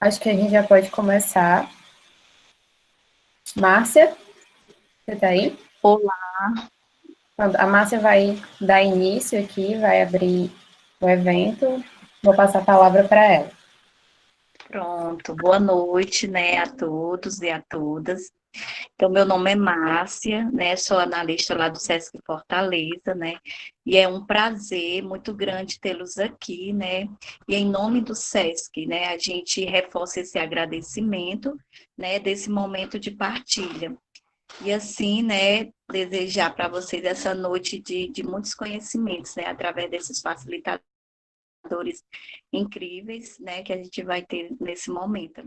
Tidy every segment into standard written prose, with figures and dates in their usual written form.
Acho que a gente já pode começar. Márcia, você está aí? Olá, A Márcia vai dar início aqui, vai abrir o evento. Vou passar a palavra para ela. pronto. Boa noite, né, a todos e a todas. Então, meu nome é Márcia, né, sou analista lá do Sesc Fortaleza, né, e é um prazer muito grande tê-los aqui, né, e em nome do Sesc, né, a gente reforça esse agradecimento, né, desse momento de partilha. E assim, né, desejar para vocês essa noite de muitos conhecimentos, né, através desses facilitadores incríveis, né, que a gente vai ter nesse momento.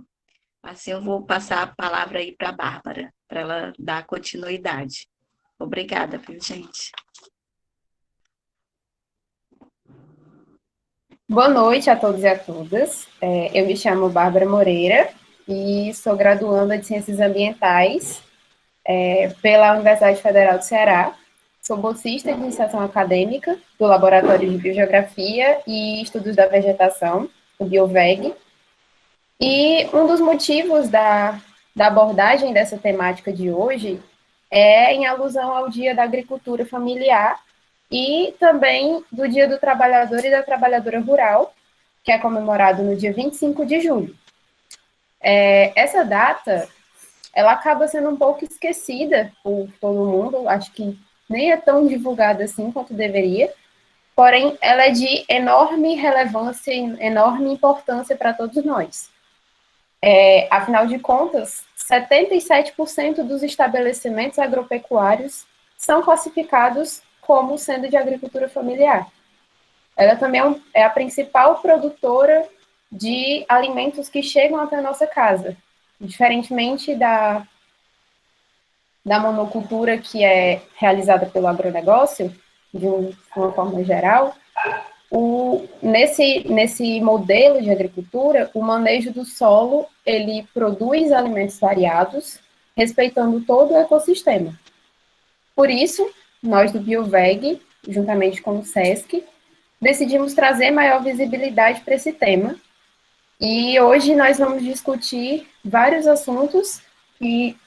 Assim, eu vou passar a palavra aí para a Bárbara, para ela dar continuidade. Obrigada, viu, gente? Boa noite a todos e a todas. Eu me chamo Bárbara Moreira e sou graduanda de Ciências Ambientais pela Universidade Federal do Ceará. Sou bolsista de iniciação acadêmica do Laboratório de Biogeografia e Estudos da Vegetação, o BioVeg. E um dos motivos da abordagem dessa temática de hoje é em alusão ao Dia da Agricultura Familiar e também do Dia do Trabalhador e da Trabalhadora Rural, que é comemorado no dia 25 de julho. Essa data, ela acaba sendo um pouco esquecida por todo mundo, acho que nem é tão divulgada assim quanto deveria, porém, ela é de enorme relevância e enorme importância para todos nós. Afinal de contas, 77% dos estabelecimentos agropecuários são classificados como sendo de agricultura familiar. Ela também é a principal produtora de alimentos que chegam até a nossa casa, diferentemente da monocultura que é realizada pelo agronegócio, de uma forma geral. Nesse modelo de agricultura, o manejo do solo, ele produz alimentos variados, respeitando todo o ecossistema. Por isso, nós do BioVeg, juntamente com o SESC, decidimos trazer maior visibilidade para esse tema. E hoje nós vamos discutir vários assuntos que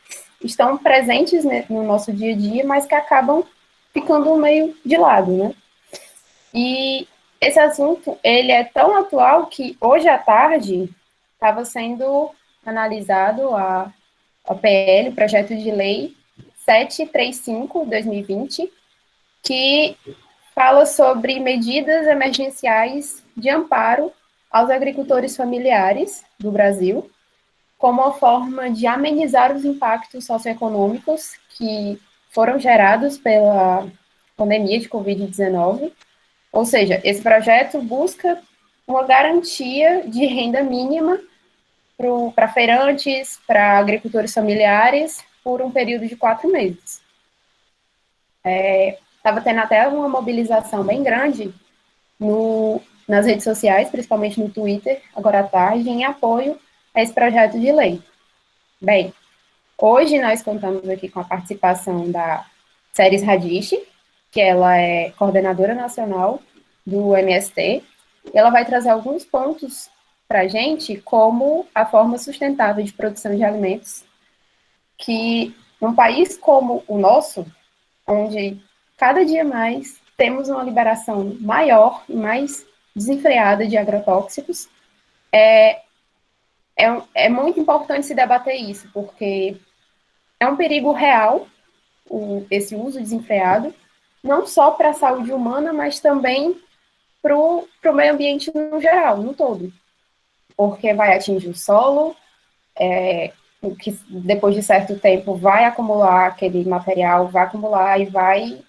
estão presentes no nosso dia a dia, mas que acabam ficando meio de lado, né? E esse assunto, ele é tão atual que hoje à tarde estava sendo analisado a PL, o Projeto de Lei 735/2020, que fala sobre medidas emergenciais de amparo aos agricultores familiares do Brasil, como uma forma de amenizar os impactos socioeconômicos que foram gerados pela pandemia de Covid-19. Ou seja, esse projeto busca uma garantia de renda mínima para feirantes, para agricultores familiares, por um período de 4 meses. Estava tendo até uma mobilização bem grande nas redes sociais, principalmente no Twitter, agora à tarde, em apoio a esse projeto de lei. Bem, hoje nós contamos aqui com a participação da Seres Radiche, que ela é coordenadora nacional do MST, e ela vai trazer alguns pontos para a gente, como a forma sustentável de produção de alimentos, que num país como o nosso, onde cada dia mais temos uma liberação maior e mais desenfreada de agrotóxicos, é muito importante se debater isso, porque é um perigo real esse uso desenfreado, não só para a saúde humana, mas também para o meio ambiente no geral, no todo. Porque vai atingir o solo, que depois de certo tempo vai acumular aquele material, vai acumular e vai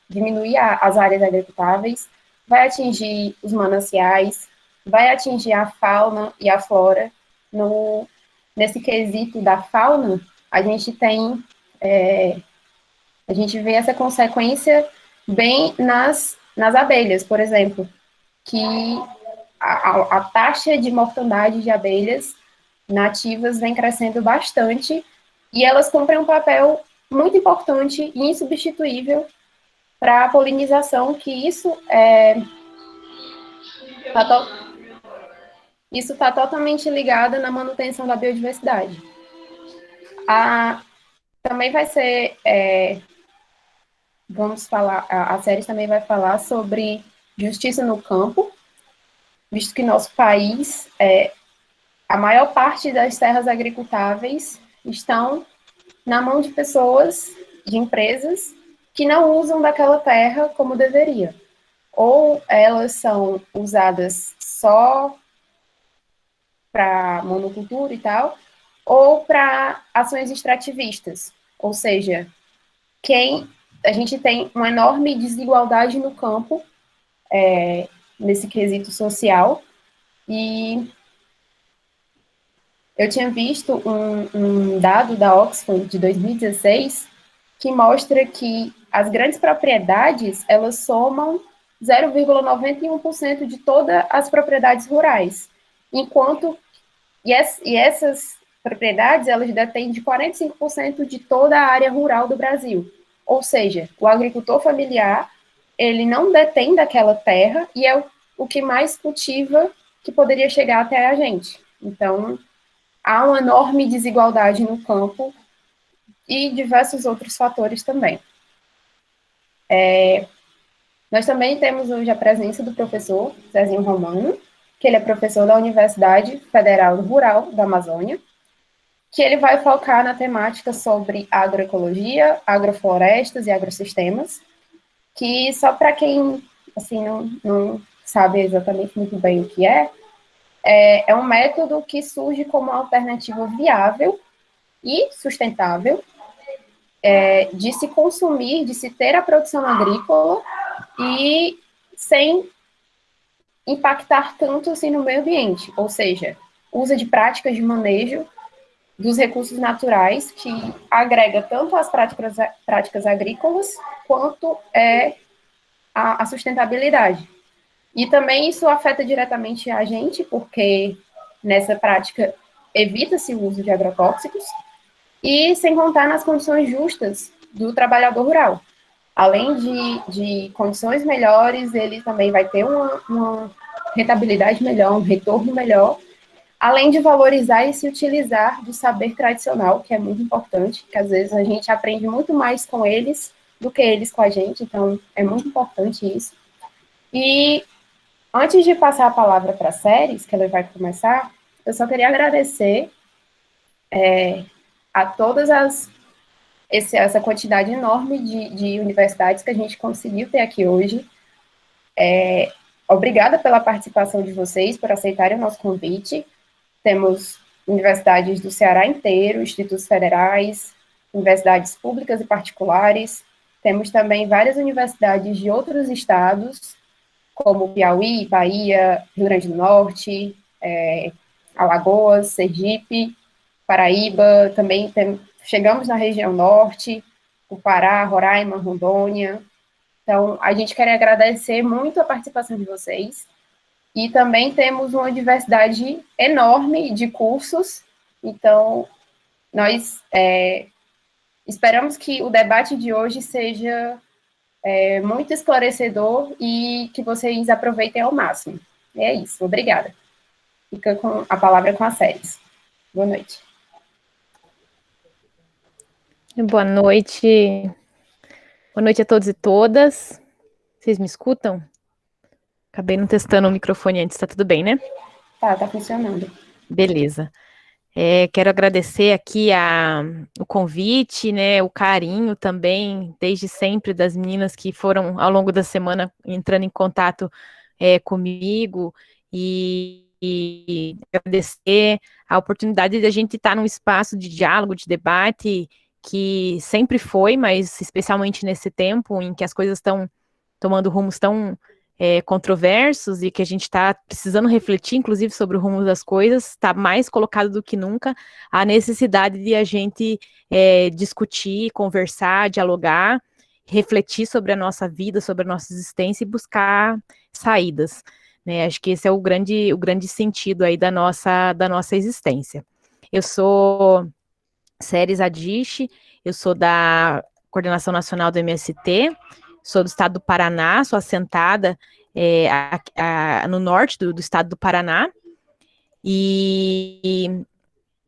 diminuir as áreas agricultáveis, vai atingir os mananciais, vai atingir a fauna e a flora. Nesse quesito da fauna, a gente tem, a gente vê essa consequência bem nas abelhas, por exemplo, que a taxa de mortandade de abelhas nativas vem crescendo bastante e elas cumprem um papel muito importante e insubstituível para a polinização, que isso é... isso está totalmente ligado na manutenção da biodiversidade. Também vai ser, vamos falar, a série também vai falar sobre justiça no campo, visto que nosso país, a maior parte das terras agricultáveis estão na mão de pessoas, de empresas, que não usam daquela terra como deveria. Ou elas são usadas só para monocultura e tal, ou para ações extrativistas. Ou seja, a gente tem uma enorme desigualdade no campo, nesse quesito social, e eu tinha visto um dado da Oxfam de 2016 que mostra que as grandes propriedades, elas somam 0,91% de todas as propriedades rurais, enquanto essas propriedades, elas detêm de 45% de toda a área rural do Brasil. Ou seja, o agricultor familiar, ele não detém daquela terra e é o que mais cultiva que poderia chegar até a gente. Então, há uma enorme desigualdade no campo e diversos outros fatores também. Nós também temos hoje a presença do professor Zezinho Romano, que ele é professor da Universidade Federal Rural da Amazônia, que ele vai focar na temática sobre agroecologia, agroflorestas e agrossistemas, que só para quem assim, não sabe exatamente muito bem o que é um método que surge como uma alternativa viável e sustentável de se consumir, de se ter a produção agrícola e sem impactar tanto assim no meio ambiente, ou seja, usa de práticas de manejo dos recursos naturais que agrega tanto as práticas agrícolas quanto a sustentabilidade. E também isso afeta diretamente a gente, porque nessa prática evita-se o uso de agrotóxicos e sem contar nas condições justas do trabalhador rural. Além de condições melhores, ele também vai ter uma rentabilidade melhor, um retorno melhor, além de valorizar e se utilizar do saber tradicional, que é muito importante, que às vezes a gente aprende muito mais com eles do que eles com a gente, então é muito importante isso. E antes de passar a palavra para a Séries, que ela vai começar, eu só queria agradecer a todas essa quantidade enorme de universidades que a gente conseguiu ter aqui hoje. Obrigada pela participação de vocês, por aceitarem o nosso convite. Temos universidades do Ceará inteiro, institutos federais, universidades públicas e particulares. Temos também várias universidades de outros estados, como Piauí, Bahia, Rio Grande do Norte, Alagoas, Sergipe, Paraíba, também chegamos na região norte, o Pará, Roraima, Rondônia. Então, a gente quer agradecer muito a participação de vocês. E também temos uma diversidade enorme de cursos. Então, nós esperamos que o debate de hoje seja muito esclarecedor e que vocês aproveitem ao máximo. É isso, obrigada. Fica com a palavra com a Séries. Boa noite. Boa noite. Boa noite a todos e todas. Vocês me escutam? Acabei não testando o microfone antes, tá tudo bem, né? Tá funcionando. Beleza. Quero agradecer aqui o convite, né, o carinho também, desde sempre, das meninas que foram, ao longo da semana, entrando em contato comigo, e agradecer a oportunidade de a gente estar num espaço de diálogo, de debate, que sempre foi, mas especialmente nesse tempo em que as coisas estão tomando rumos tão controversos e que a gente está precisando refletir, inclusive, sobre o rumo das coisas, está mais colocado do que nunca a necessidade de a gente discutir, conversar, dialogar, refletir sobre a nossa vida, sobre a nossa existência e buscar saídas. Né? Acho que esse é o grande sentido aí da nossa existência. Eu sou Séries Adichie, eu sou da Coordenação Nacional do MST, sou do estado do Paraná, sou assentada no norte do estado do Paraná, E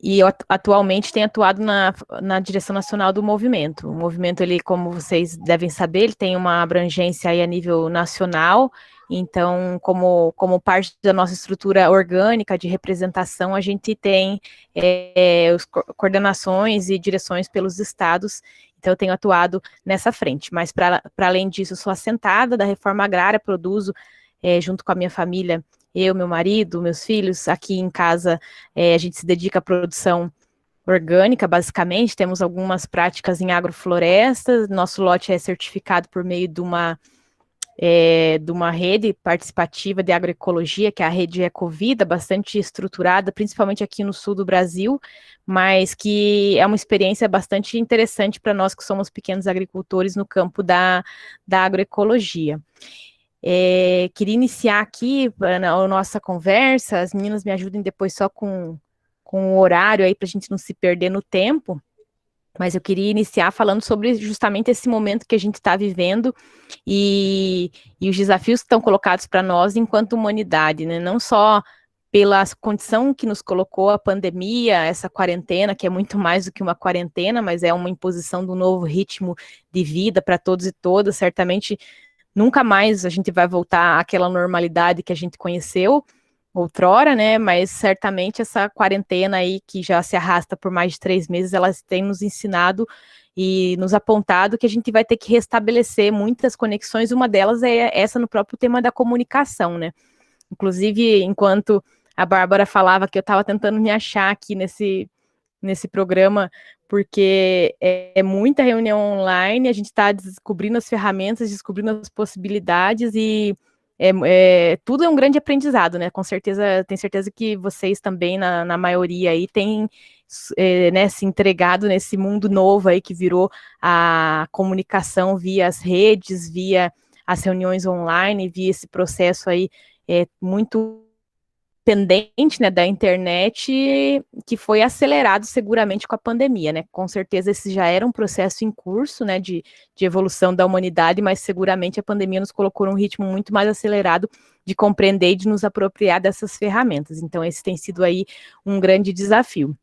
eu atualmente tenho atuado na direção nacional do movimento. O movimento, ele, como vocês devem saber, ele tem uma abrangência aí a nível nacional. Então, como parte da nossa estrutura orgânica de representação, a gente tem as coordenações e direções pelos estados. Então, eu tenho atuado nessa frente. Mas, para além disso, eu sou assentada da reforma agrária, produzo, junto com a minha família, eu, meu marido, meus filhos, aqui em casa, a gente se dedica à produção orgânica, basicamente, temos algumas práticas em agrofloresta, nosso lote é certificado por meio de uma rede participativa de agroecologia, que é a rede Ecovida, bastante estruturada, principalmente aqui no sul do Brasil, mas que é uma experiência bastante interessante para nós que somos pequenos agricultores no campo da agroecologia. Queria iniciar aqui a nossa conversa, as meninas me ajudem depois só com o horário aí para a gente não se perder no tempo, mas eu queria iniciar falando sobre justamente esse momento que a gente está vivendo e os desafios que estão colocados para nós enquanto humanidade, né? Não só pela condição que nos colocou a pandemia, essa quarentena, que é muito mais do que uma quarentena, mas é uma imposição de um novo ritmo de vida para todos e todas, certamente. Nunca mais a gente vai voltar àquela normalidade que a gente conheceu outrora, né? Mas certamente essa quarentena aí, que já se arrasta por mais de 3 meses, ela tem nos ensinado e nos apontado que a gente vai ter que restabelecer muitas conexões. Uma delas é essa no próprio tema da comunicação, né? Inclusive, enquanto a Bárbara falava que eu estava tentando me achar aqui nesse programa, porque é muita reunião online, a gente está descobrindo as ferramentas, descobrindo as possibilidades e tudo é um grande aprendizado, né? Com certeza, tenho certeza que vocês também, na maioria aí, têm né, se entregado nesse mundo novo aí que virou a comunicação via as redes, via as reuniões online, via esse processo aí muito pendente, né, da internet, que foi acelerado seguramente com a pandemia, né? Com certeza esse já era um processo em curso, né, de evolução da humanidade, mas seguramente a pandemia nos colocou num ritmo muito mais acelerado de compreender e de nos apropriar dessas ferramentas. Então esse tem sido aí um grande desafio.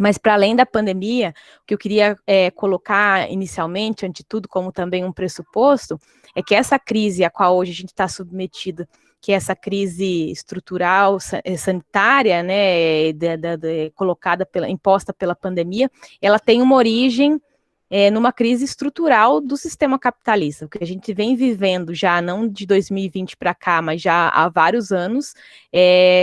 Mas para além da pandemia, o que eu queria colocar inicialmente, ante tudo, como também um pressuposto, é que essa crise a qual hoje a gente está submetido, que é essa crise estrutural, sanitária, né, imposta pela pandemia, ela tem uma origem numa crise estrutural do sistema capitalista. O que a gente vem vivendo já, não de 2020 para cá, mas já há vários anos,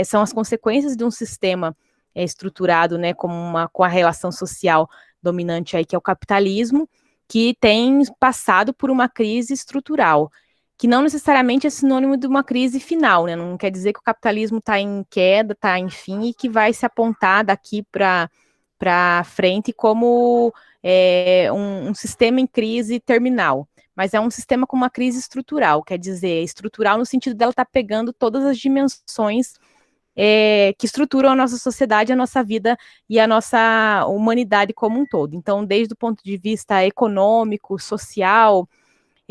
são as consequências de um sistema estruturado, né, com a relação social dominante aí, que é o capitalismo, que tem passado por uma crise estrutural, que não necessariamente é sinônimo de uma crise final, né? Não quer dizer que o capitalismo está em queda, está em fim, e que vai se apontar daqui para frente como um sistema em crise terminal. Mas é um sistema com uma crise estrutural, quer dizer, estrutural no sentido dela estar pegando todas as dimensões que estruturam a nossa sociedade, a nossa vida e a nossa humanidade como um todo. Então, desde o ponto de vista econômico, social,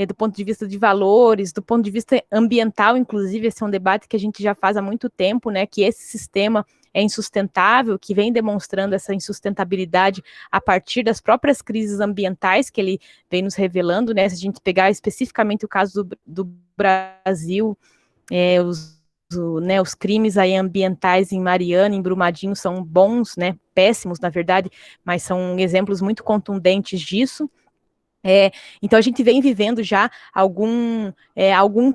do ponto de vista de valores, do ponto de vista ambiental, inclusive, esse é um debate que a gente já faz há muito tempo, né, que esse sistema é insustentável, que vem demonstrando essa insustentabilidade a partir das próprias crises ambientais que ele vem nos revelando, né, se a gente pegar especificamente o caso do Brasil, os crimes aí ambientais em Mariana, em Brumadinho, são bons, né, péssimos, na verdade, mas são exemplos muito contundentes disso. Então a gente vem vivendo já algum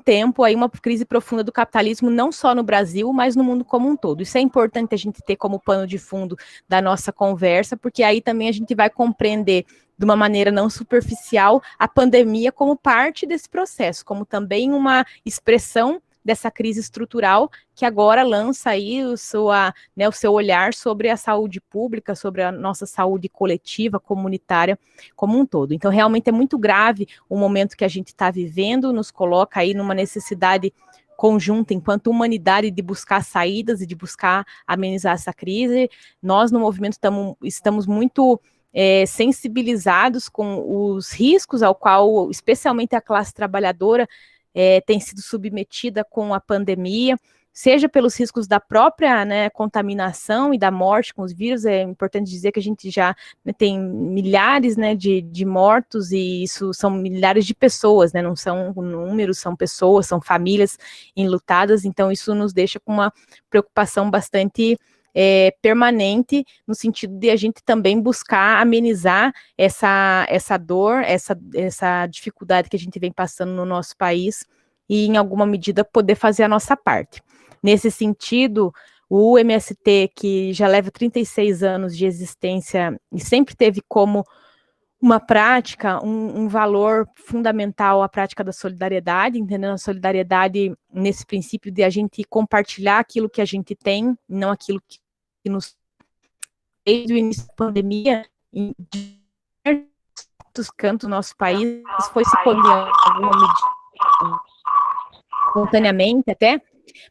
tempo aí uma crise profunda do capitalismo, não só no Brasil, mas no mundo como um todo. Isso é importante a gente ter como pano de fundo da nossa conversa, porque aí também a gente vai compreender de uma maneira não superficial a pandemia como parte desse processo, como também uma expressão dessa crise estrutural que agora lança aí o seu olhar sobre a saúde pública, sobre a nossa saúde coletiva, comunitária, como um todo. Então, realmente é muito grave o momento que a gente está vivendo, nos coloca aí numa necessidade conjunta, enquanto humanidade, de buscar saídas e de buscar amenizar essa crise. Nós, no movimento, estamos muito sensibilizados com os riscos ao qual, especialmente a classe trabalhadora, tem sido submetida com a pandemia. seja pelos riscos da própria, né, contaminação e da morte com os vírus. É importante dizer que a gente já, né, tem milhares, né, de mortos, e isso são milhares de pessoas, né, não são números, são pessoas, são famílias enlutadas. Então isso nos deixa com uma preocupação bastante permanente, no sentido de a gente também buscar amenizar essa dor, essa dificuldade que a gente vem passando no nosso país, e em alguma medida poder fazer a nossa parte. Nesse sentido, o MST, que já leva 36 anos de existência e sempre teve como uma prática, um valor fundamental a prática da solidariedade, entendendo a solidariedade nesse princípio de a gente compartilhar aquilo que a gente tem, não aquilo que nos... Desde o início da pandemia, em diversos cantos do nosso país, foi se colhendo alguma medida, espontaneamente até,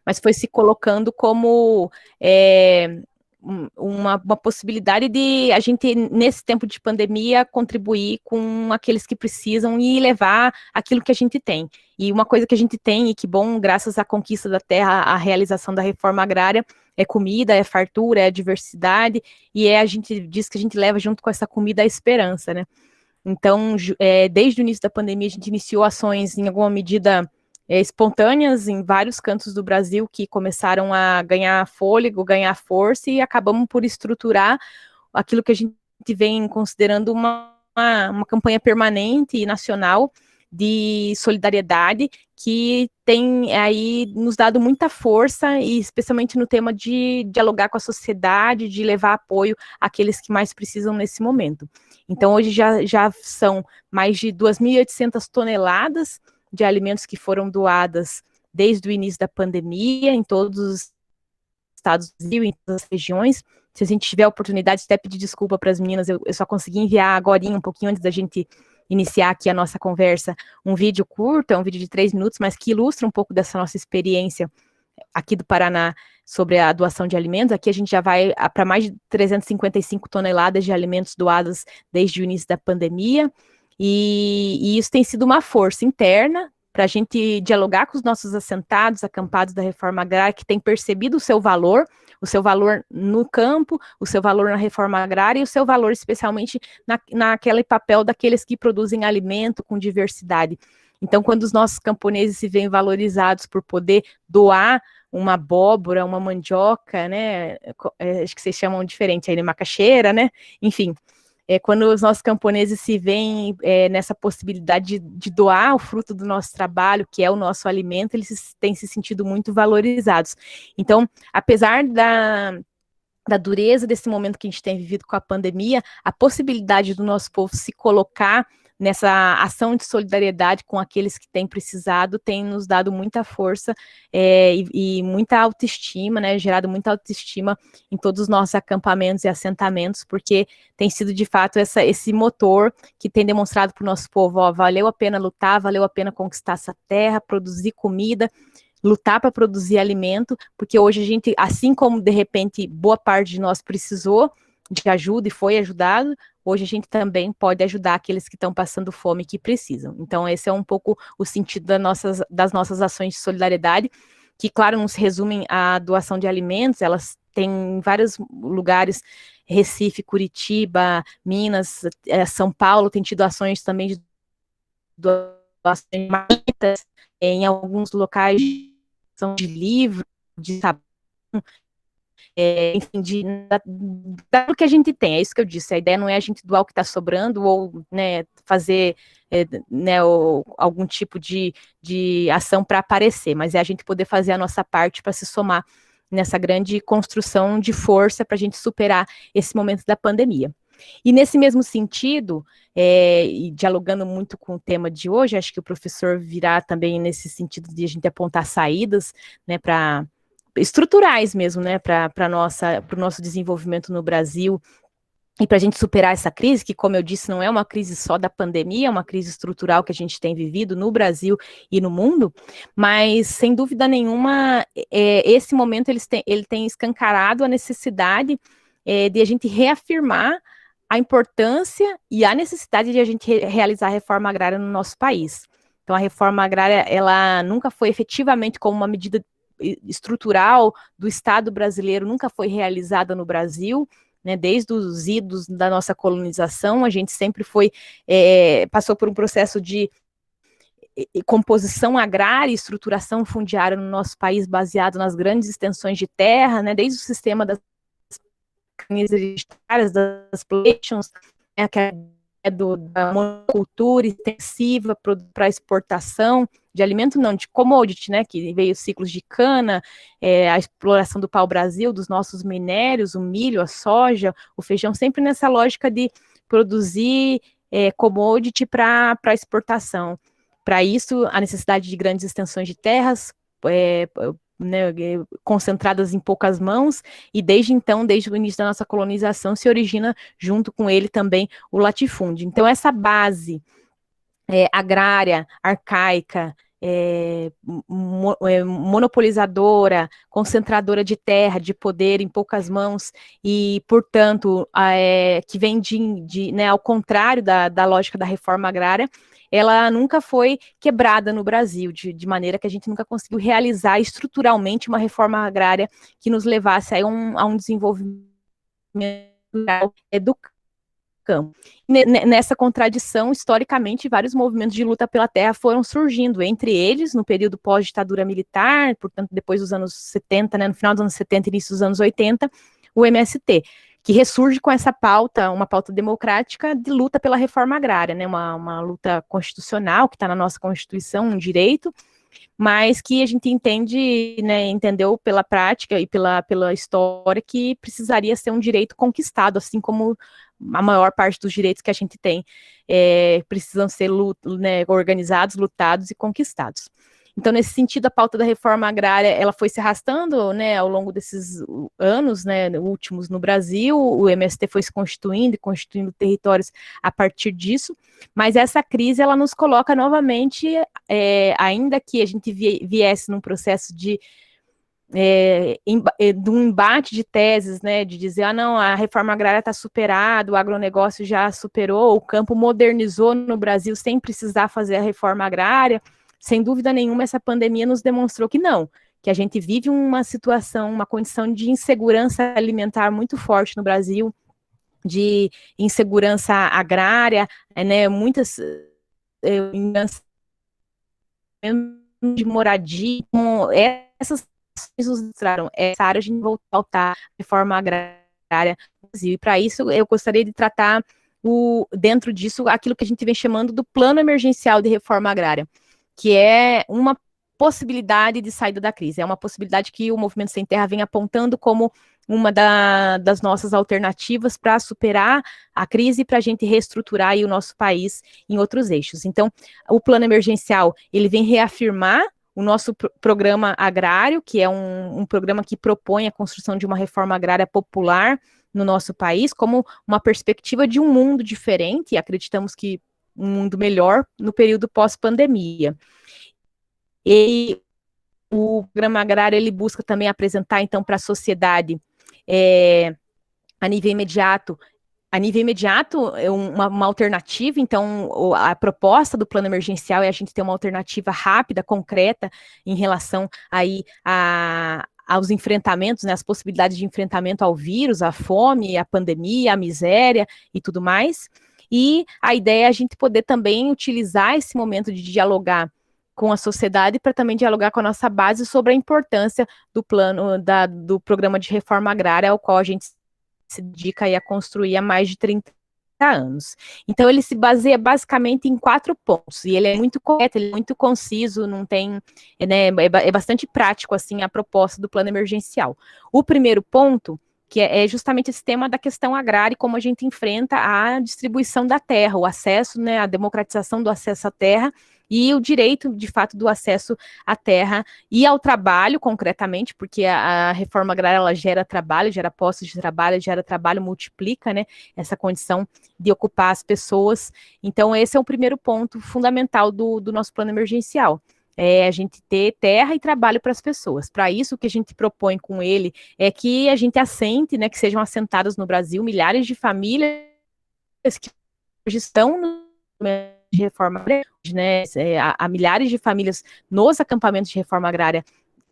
mas foi se colocando como uma possibilidade de a gente, nesse tempo de pandemia, contribuir com aqueles que precisam e levar aquilo que a gente tem. E uma coisa que a gente tem, e que bom, graças à conquista da terra, à realização da reforma agrária, é comida, é fartura, é diversidade, e a gente diz que a gente leva junto com essa comida a esperança, né? Então, desde o início da pandemia, a gente iniciou ações, em alguma medida, espontâneas em vários cantos do Brasil, que começaram a ganhar fôlego, ganhar força, e acabamos por estruturar aquilo que a gente vem considerando uma campanha permanente e nacional de solidariedade, que tem aí nos dado muita força, e especialmente no tema de dialogar com a sociedade, de levar apoio àqueles que mais precisam nesse momento. Então, hoje já são mais de 2.800 toneladas de alimentos que foram doadas desde o início da pandemia, em todos os estados do Brasil, em todas as regiões. Se a gente tiver a oportunidade, até pedir desculpa para as meninas, eu só consegui enviar agorinha, um pouquinho antes da gente iniciar aqui a nossa conversa, um vídeo curto, é um vídeo de 3 minutos, mas que ilustra um pouco dessa nossa experiência aqui do Paraná sobre a doação de alimentos. Aqui a gente já vai para mais de 355 toneladas de alimentos doados desde o início da pandemia, e isso tem sido uma força interna para a gente dialogar com os nossos assentados, acampados da reforma agrária, que têm percebido o seu valor no campo, o seu valor na reforma agrária, e o seu valor especialmente naquele papel daqueles que produzem alimento com diversidade. Então, quando os nossos camponeses se veem valorizados por poder doar uma abóbora, uma mandioca, né, acho que vocês chamam diferente aí, macaxeira, né, enfim, quando os nossos camponeses se veem nessa possibilidade de doar o fruto do nosso trabalho, que é o nosso alimento, eles têm se sentido muito valorizados. Então, apesar da dureza desse momento que a gente tem vivido com a pandemia, a possibilidade do nosso povo se colocar nessa ação de solidariedade com aqueles que têm precisado tem nos dado muita força e muita autoestima, né, gerado muita autoestima em todos os nossos acampamentos e assentamentos, porque tem sido de fato esse motor que tem demonstrado para o nosso povo, valeu a pena lutar, valeu a pena conquistar essa terra, produzir comida, lutar para produzir alimento, porque hoje a gente, assim como de repente boa parte de nós precisou de ajuda e foi ajudado, hoje a gente também pode ajudar aqueles que estão passando fome e que precisam. Então esse é um pouco o sentido das nossas ações de solidariedade, que claro não se resumem à doação de alimentos, elas têm em vários lugares, Recife, Curitiba, Minas, São Paulo, tem tido ações também de doação de marmitas, em alguns locais de livro, de sabão, enfim, do que a gente tem, é isso que eu disse, a ideia não é a gente doar o que está sobrando, ou, né, fazer algum tipo de ação para aparecer, mas é a gente poder fazer a nossa parte para se somar nessa grande construção de força para a gente superar esse momento da pandemia. E nesse mesmo sentido, e dialogando muito com o tema de hoje, acho que o professor virá também nesse sentido de a gente apontar saídas, né, para estruturais mesmo, né, para o nosso desenvolvimento no Brasil, e para a gente superar essa crise, que, como eu disse, não é uma crise só da pandemia, é uma crise estrutural que a gente tem vivido no Brasil e no mundo, mas, sem dúvida nenhuma, esse momento ele tem escancarado a necessidade de a gente reafirmar a importância e a necessidade de a gente realizar a reforma agrária no nosso país. Então, a reforma agrária, ela nunca foi efetivamente como uma medida estrutural do Estado brasileiro nunca foi realizada no Brasil, né, desde os idos da nossa colonização, a gente sempre passou por um processo de composição agrária e estruturação fundiária no nosso país baseado nas grandes extensões de terra, né, desde o sistema das hereditárias, das plantations, né, que da monocultura intensiva para exportação de alimento, não, de commodity, né, que veio ciclos de cana, a exploração do pau-brasil, dos nossos minérios, o milho, a soja, o feijão, sempre nessa lógica de produzir commodity para exportação. Para isso, a necessidade de grandes extensões de terras, né, concentradas em poucas mãos, e desde então, desde o início da nossa colonização, se origina junto com ele também o latifúndio. Então, essa base agrária, arcaica, monopolizadora, concentradora de terra, de poder em poucas mãos, e, portanto, que vem né, ao contrário da lógica da reforma agrária, ela nunca foi quebrada no Brasil, de maneira que a gente nunca conseguiu realizar estruturalmente uma reforma agrária que nos levasse a um desenvolvimento do campo. Nessa contradição, historicamente, vários movimentos de luta pela terra foram surgindo, entre eles, no período pós-ditadura militar, portanto, depois dos anos 70, né, no final dos anos 70 e início dos anos 80, o MST, que ressurge com essa pauta, uma pauta democrática de luta pela reforma agrária, né, uma luta constitucional, que está na nossa Constituição, um direito, mas que a gente entendeu pela prática e pela história que precisaria ser um direito conquistado, assim como a maior parte dos direitos que a gente tem precisam ser organizados, lutados e conquistados. Então, nesse sentido, a pauta da reforma agrária, ela foi se arrastando, né, ao longo desses anos, né, últimos no Brasil, o MST foi se constituindo e constituindo territórios a partir disso, mas essa crise, ela nos coloca novamente, ainda que a gente viesse num processo de um embate de teses, né, de dizer, não, a reforma agrária está superada, o agronegócio já superou, o campo modernizou no Brasil sem precisar fazer a reforma agrária. Sem dúvida nenhuma, essa pandemia nos demonstrou que não, que a gente vive uma situação, uma condição de insegurança alimentar muito forte no Brasil, de insegurança agrária, né, muitas de moradia, essas nos mostraram essa área de voltar à reforma agrária no Brasil. E para isso eu gostaria de tratar dentro disso aquilo que a gente vem chamando do plano emergencial de reforma agrária, que é uma possibilidade de saída da crise, é uma possibilidade que o Movimento Sem Terra vem apontando como uma das nossas alternativas para superar a crise e para a gente reestruturar aí o nosso país em outros eixos. Então, o plano emergencial, ele vem reafirmar o nosso programa agrário, que é um programa que propõe a construção de uma reforma agrária popular no nosso país, como uma perspectiva de um mundo diferente, e acreditamos que um mundo melhor no período pós-pandemia. E o programa agrário, ele busca também apresentar, então, para a sociedade, a nível imediato, é uma alternativa. Então, a proposta do plano emergencial é a gente ter uma alternativa rápida, concreta, em relação aí aos enfrentamentos, né, as possibilidades de enfrentamento ao vírus, à fome, à pandemia, à miséria e tudo mais. E a ideia é a gente poder também utilizar esse momento de dialogar com a sociedade para também dialogar com a nossa base sobre a importância do plano, do programa de reforma agrária, ao qual a gente se dedica aí a construir há mais de 30 anos. Então, ele se baseia basicamente em 4 pontos, e ele é muito correto, ele é muito conciso, não tem, né, é bastante prático, assim, a proposta do plano emergencial. O primeiro ponto, que é justamente esse tema da questão agrária e como a gente enfrenta a distribuição da terra, o acesso, né, a democratização do acesso à terra e o direito, de fato, do acesso à terra e ao trabalho, concretamente, porque a reforma agrária, ela gera trabalho, gera postos de trabalho, gera trabalho, multiplica, né, essa condição de ocupar as pessoas. Então, esse é o primeiro ponto fundamental do nosso plano emergencial. É a gente ter terra e trabalho para as pessoas. Para isso, o que a gente propõe com ele é que a gente assente, né, que sejam assentadas no Brasil milhares de famílias que hoje estão no de reforma agrária, né, há milhares de famílias nos acampamentos de reforma agrária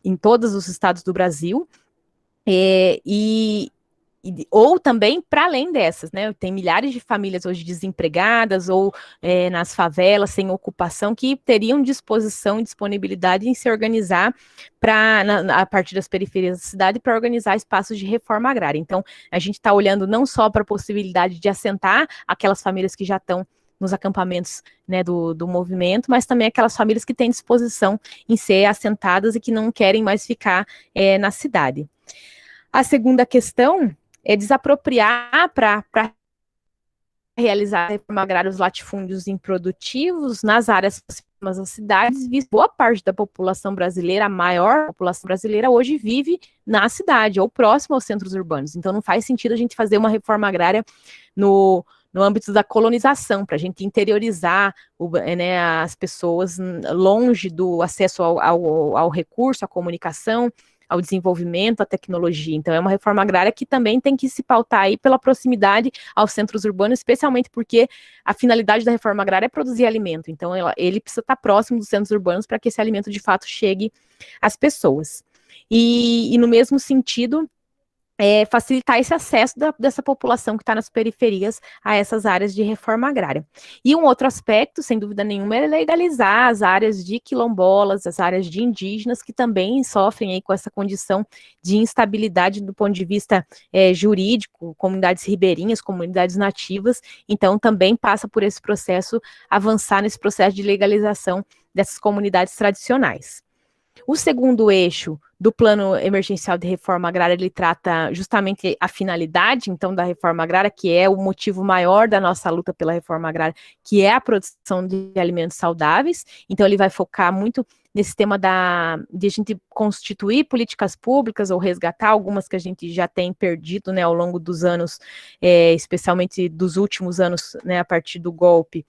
em todos os estados do Brasil, ou também para além dessas, né? Tem milhares de famílias hoje desempregadas ou nas favelas, sem ocupação, que teriam disposição e disponibilidade em se organizar a partir das periferias da cidade para organizar espaços de reforma agrária. Então, a gente está olhando não só para a possibilidade de assentar aquelas famílias que já estão nos acampamentos, né, do movimento, mas também aquelas famílias que têm disposição em ser assentadas e que não querem mais ficar na cidade. A segunda questão é desapropriar para realizar a reforma agrária os latifúndios improdutivos nas áreas próximas às cidades, visto que boa parte da população brasileira, a maior população brasileira, hoje vive na cidade ou próximo aos centros urbanos. Então não faz sentido a gente fazer uma reforma agrária no âmbito da colonização, para a gente interiorizar as pessoas longe do acesso ao recurso, à comunicação, ao desenvolvimento, à tecnologia. Então, é uma reforma agrária que também tem que se pautar aí pela proximidade aos centros urbanos, especialmente porque a finalidade da reforma agrária é produzir alimento. Então, ele precisa estar próximo dos centros urbanos para que esse alimento, de fato, chegue às pessoas. E no mesmo sentido, facilitar esse acesso dessa população que está nas periferias a essas áreas de reforma agrária. E um outro aspecto, sem dúvida nenhuma, é legalizar as áreas de quilombolas, as áreas de indígenas, que também sofrem aí com essa condição de instabilidade do ponto de vista jurídico, comunidades ribeirinhas, comunidades nativas, então também passa por esse processo, avançar nesse processo de legalização dessas comunidades tradicionais. O segundo eixo do Plano Emergencial de Reforma Agrária, ele trata justamente a finalidade, então, da reforma agrária, que é o motivo maior da nossa luta pela reforma agrária, que é a produção de alimentos saudáveis. Então, ele vai focar muito nesse tema de a gente constituir políticas públicas ou resgatar algumas que a gente já tem perdido, né, ao longo dos anos, especialmente dos últimos anos, né, a partir do golpe,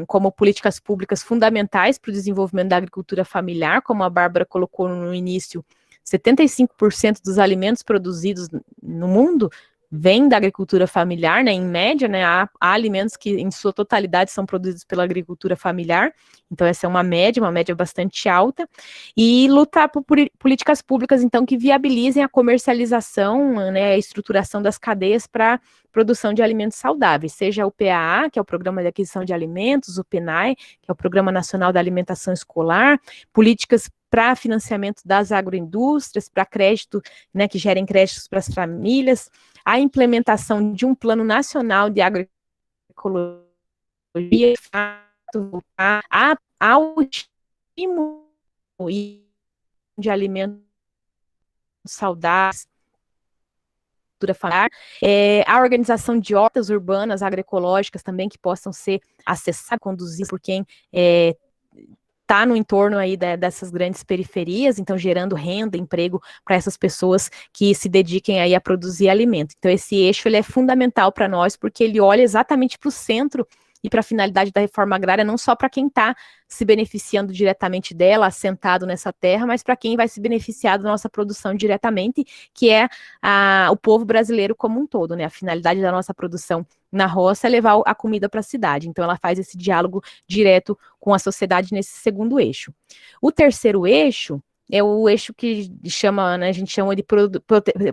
como políticas públicas fundamentais para o desenvolvimento da agricultura familiar, como a Bárbara colocou no início, 75% dos alimentos produzidos no mundo vêm da agricultura familiar, né, em média, né, há alimentos que em sua totalidade são produzidos pela agricultura familiar, então essa é uma média bastante alta, e lutar por políticas públicas, então, que viabilizem a comercialização, né, a estruturação das cadeias para produção de alimentos saudáveis, seja o PAA, que é o Programa de Aquisição de Alimentos, o PNAE, que é o Programa Nacional da Alimentação Escolar, políticas para financiamento das agroindústrias, para crédito, né, que gerem créditos para as famílias, a implementação de um plano nacional de agroecologia, ao estímulo de alimentos saudáveis, familiar, a organização de hortas urbanas agroecológicas também que possam ser acessadas, conduzidas por quem está no entorno aí dessas grandes periferias, então gerando renda, emprego para essas pessoas que se dediquem aí a produzir alimento. Então esse eixo ele é fundamental para nós, porque ele olha exatamente para o centro e para a finalidade da reforma agrária, não só para quem está se beneficiando diretamente dela, assentado nessa terra, mas para quem vai se beneficiar da nossa produção diretamente, que é o povo brasileiro como um todo, né? A finalidade da nossa produção na roça é levar a comida para a cidade. Então, ela faz esse diálogo direto com a sociedade nesse segundo eixo. O terceiro eixo é o eixo que chama, né, a gente chama de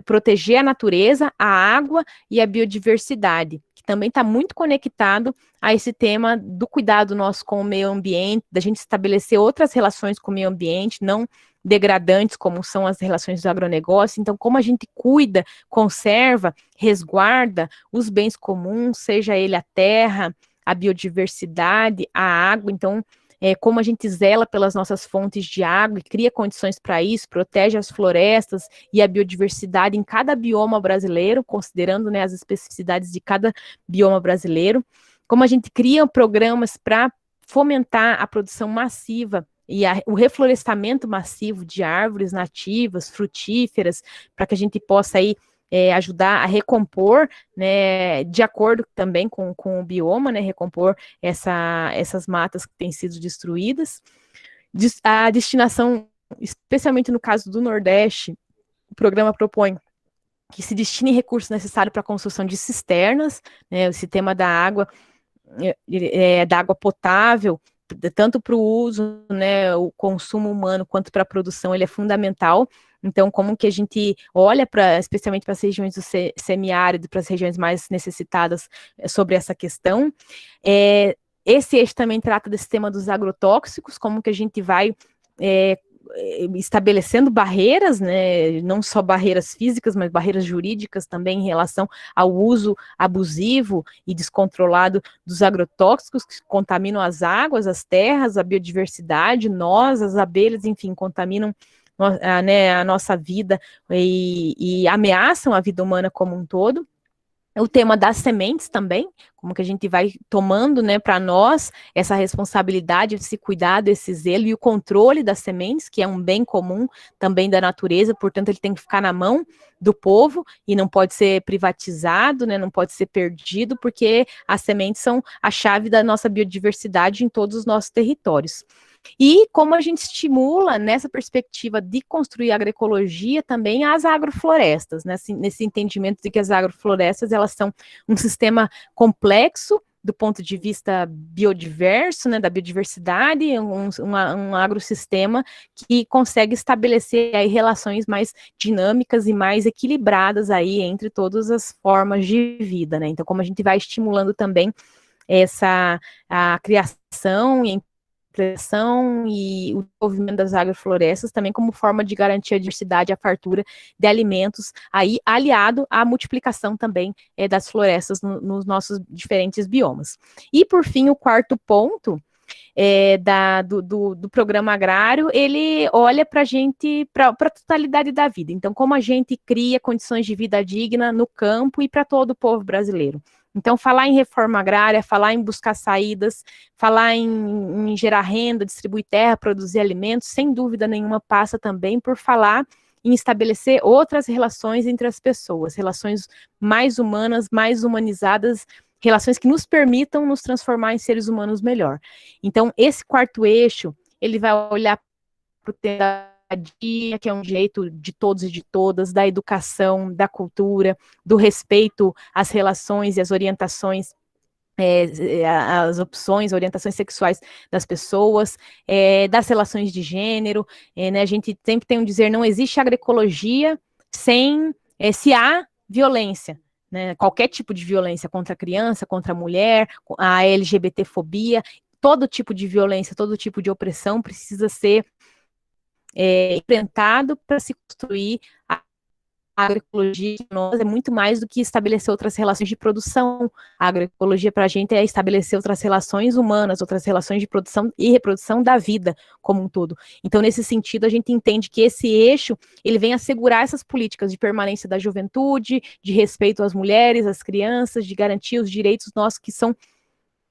proteger a natureza, a água e a biodiversidade, que também está muito conectado a esse tema do cuidado nosso com o meio ambiente, da gente estabelecer outras relações com o meio ambiente, não degradantes, como são as relações do agronegócio. Então, como a gente cuida, conserva, resguarda os bens comuns, seja ele a terra, a biodiversidade, a água. Então, como a gente zela pelas nossas fontes de água e cria condições para isso, protege as florestas e a biodiversidade em cada bioma brasileiro, considerando, né, as especificidades de cada bioma brasileiro, como a gente cria programas para fomentar a produção massiva e o reflorestamento massivo de árvores nativas, frutíferas, para que a gente possa aí ajudar a recompor, né, de acordo também com o bioma, né, recompor essas matas que têm sido destruídas. A destinação, especialmente no caso do Nordeste, o programa propõe que se destine recursos necessários para a construção de cisternas, né, esse tema da água potável, tanto para o uso, né, o consumo humano, quanto para a produção, ele é fundamental. Então, como que a gente olha especialmente para as regiões do semiárido, para as regiões mais necessitadas sobre essa questão. Esse eixo também trata desse tema dos agrotóxicos, como que a gente vai estabelecendo barreiras, né, não só barreiras físicas, mas barreiras jurídicas também em relação ao uso abusivo e descontrolado dos agrotóxicos que contaminam as águas, as terras, a biodiversidade, nós, as abelhas, enfim, contaminam a nossa vida e ameaçam a vida humana como um todo. O tema das sementes também, como que a gente vai tomando, né, para nós essa responsabilidade, esse cuidado, esse zelo e o controle das sementes, que é um bem comum também da natureza, portanto ele tem que ficar na mão do povo e não pode ser privatizado, né, não pode ser perdido, porque as sementes são a chave da nossa biodiversidade em todos os nossos territórios. E como a gente estimula nessa perspectiva de construir agroecologia também as agroflorestas, né? Nesse entendimento de que as agroflorestas elas são um sistema complexo do ponto de vista biodiverso, né, da biodiversidade, um agrossistema que consegue estabelecer aí relações mais dinâmicas e mais equilibradas aí entre todas as formas de vida, né? Então, como a gente vai estimulando também a criação e e o desenvolvimento das agroflorestas também como forma de garantir a diversidade e a fartura de alimentos, aí aliado à multiplicação também das florestas nos nossos diferentes biomas. E, por fim, o quarto ponto do programa agrário, ele olha para a gente, para a totalidade da vida. Então, como a gente cria condições de vida digna no campo e para todo o povo brasileiro. Então, falar em reforma agrária, falar em buscar saídas, falar em gerar renda, distribuir terra, produzir alimentos, sem dúvida nenhuma passa também por falar em estabelecer outras relações entre as pessoas, relações mais humanas, mais humanizadas, relações que nos permitam nos transformar em seres humanos melhor. Então, esse quarto eixo, ele vai olhar para o tema dia, que é um direito de todos e de todas, da educação, da cultura, do respeito às relações e às orientações, as opções, orientações sexuais das pessoas, das relações de gênero, né, a gente sempre tem um dizer, não existe agroecologia sem, se há violência, né, qualquer tipo de violência contra a criança, contra a mulher, a LGBTfobia, todo tipo de violência, todo tipo de opressão precisa ser enfrentado para se construir a agroecologia. Para nós é muito mais do que estabelecer outras relações de produção. A agroecologia para a gente é estabelecer outras relações humanas, outras relações de produção e reprodução da vida como um todo. Então, nesse sentido, a gente entende que esse eixo, ele vem assegurar essas políticas de permanência da juventude, de respeito às mulheres, às crianças, de garantir os direitos nossos que são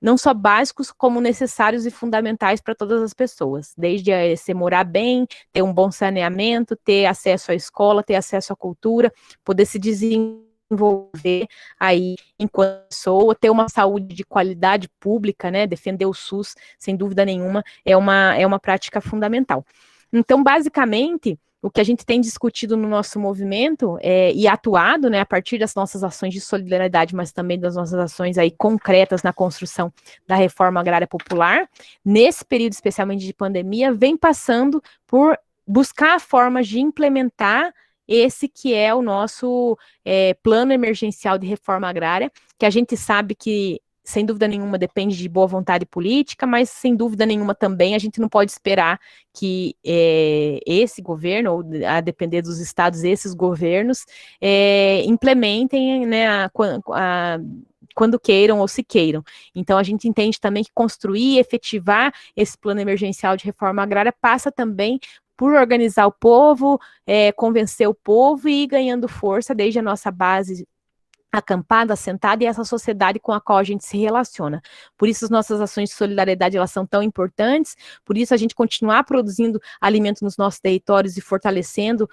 não só básicos, como necessários e fundamentais para todas as pessoas, desde se morar bem, ter um bom saneamento, ter acesso à escola, ter acesso à cultura, poder se desenvolver aí enquanto pessoa, ter uma saúde de qualidade pública, né, defender o SUS, sem dúvida nenhuma, é uma prática fundamental. Então, basicamente, o que a gente tem discutido no nosso movimento e atuado, né, a partir das nossas ações de solidariedade, mas também das nossas ações aí concretas na construção da reforma agrária popular, nesse período especialmente de pandemia, vem passando por buscar formas de implementar esse que é o nosso plano emergencial de reforma agrária, que a gente sabe que sem dúvida nenhuma depende de boa vontade política, mas sem dúvida nenhuma também a gente não pode esperar que esse governo, ou a depender dos estados, esses governos, implementem, né, quando queiram ou se queiram. Então, a gente entende também que construir e efetivar esse plano emergencial de reforma agrária passa também por organizar o povo, convencer o povo e ir ganhando força desde a nossa base acampada, assentada, e essa sociedade com a qual a gente se relaciona. Por isso, as nossas ações de solidariedade, elas são tão importantes, por isso a gente continuar produzindo alimento nos nossos territórios e fortalecendo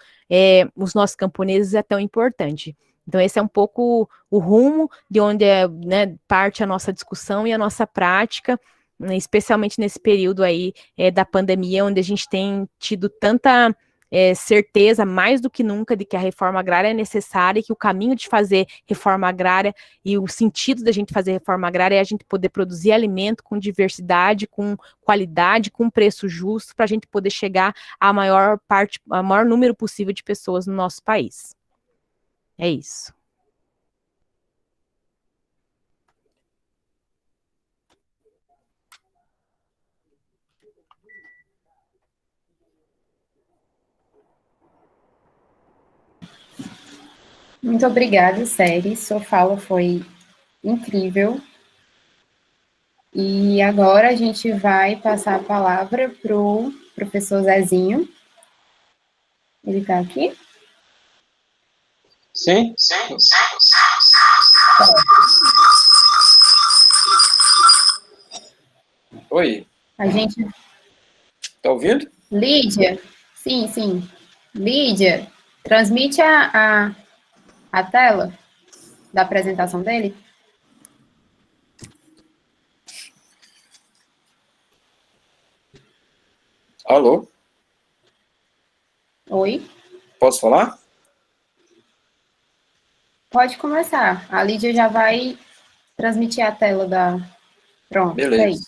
os nossos camponeses é tão importante. Então, esse é um pouco o rumo de onde né, parte a nossa discussão e a nossa prática, né, especialmente nesse período aí da pandemia, onde a gente tem tido tanta certeza, mais do que nunca, de que a reforma agrária é necessária e que o caminho de fazer reforma agrária e o sentido da gente fazer reforma agrária é a gente poder produzir alimento com diversidade, com qualidade, com preço justo, para a gente poder chegar à maior parte, ao maior número possível de pessoas no nosso país. É isso. Muito obrigada, Série. Sua fala foi incrível. E agora a gente vai passar a palavra para o professor Zezinho. Ele está aqui? Sim. Oi. A gente... Tá ouvindo? Lídia? Sim. Lídia, transmite a tela da apresentação dele. Alô? Oi? Posso falar? Pode começar. A Lídia já vai transmitir a tela da... Pronto, beleza.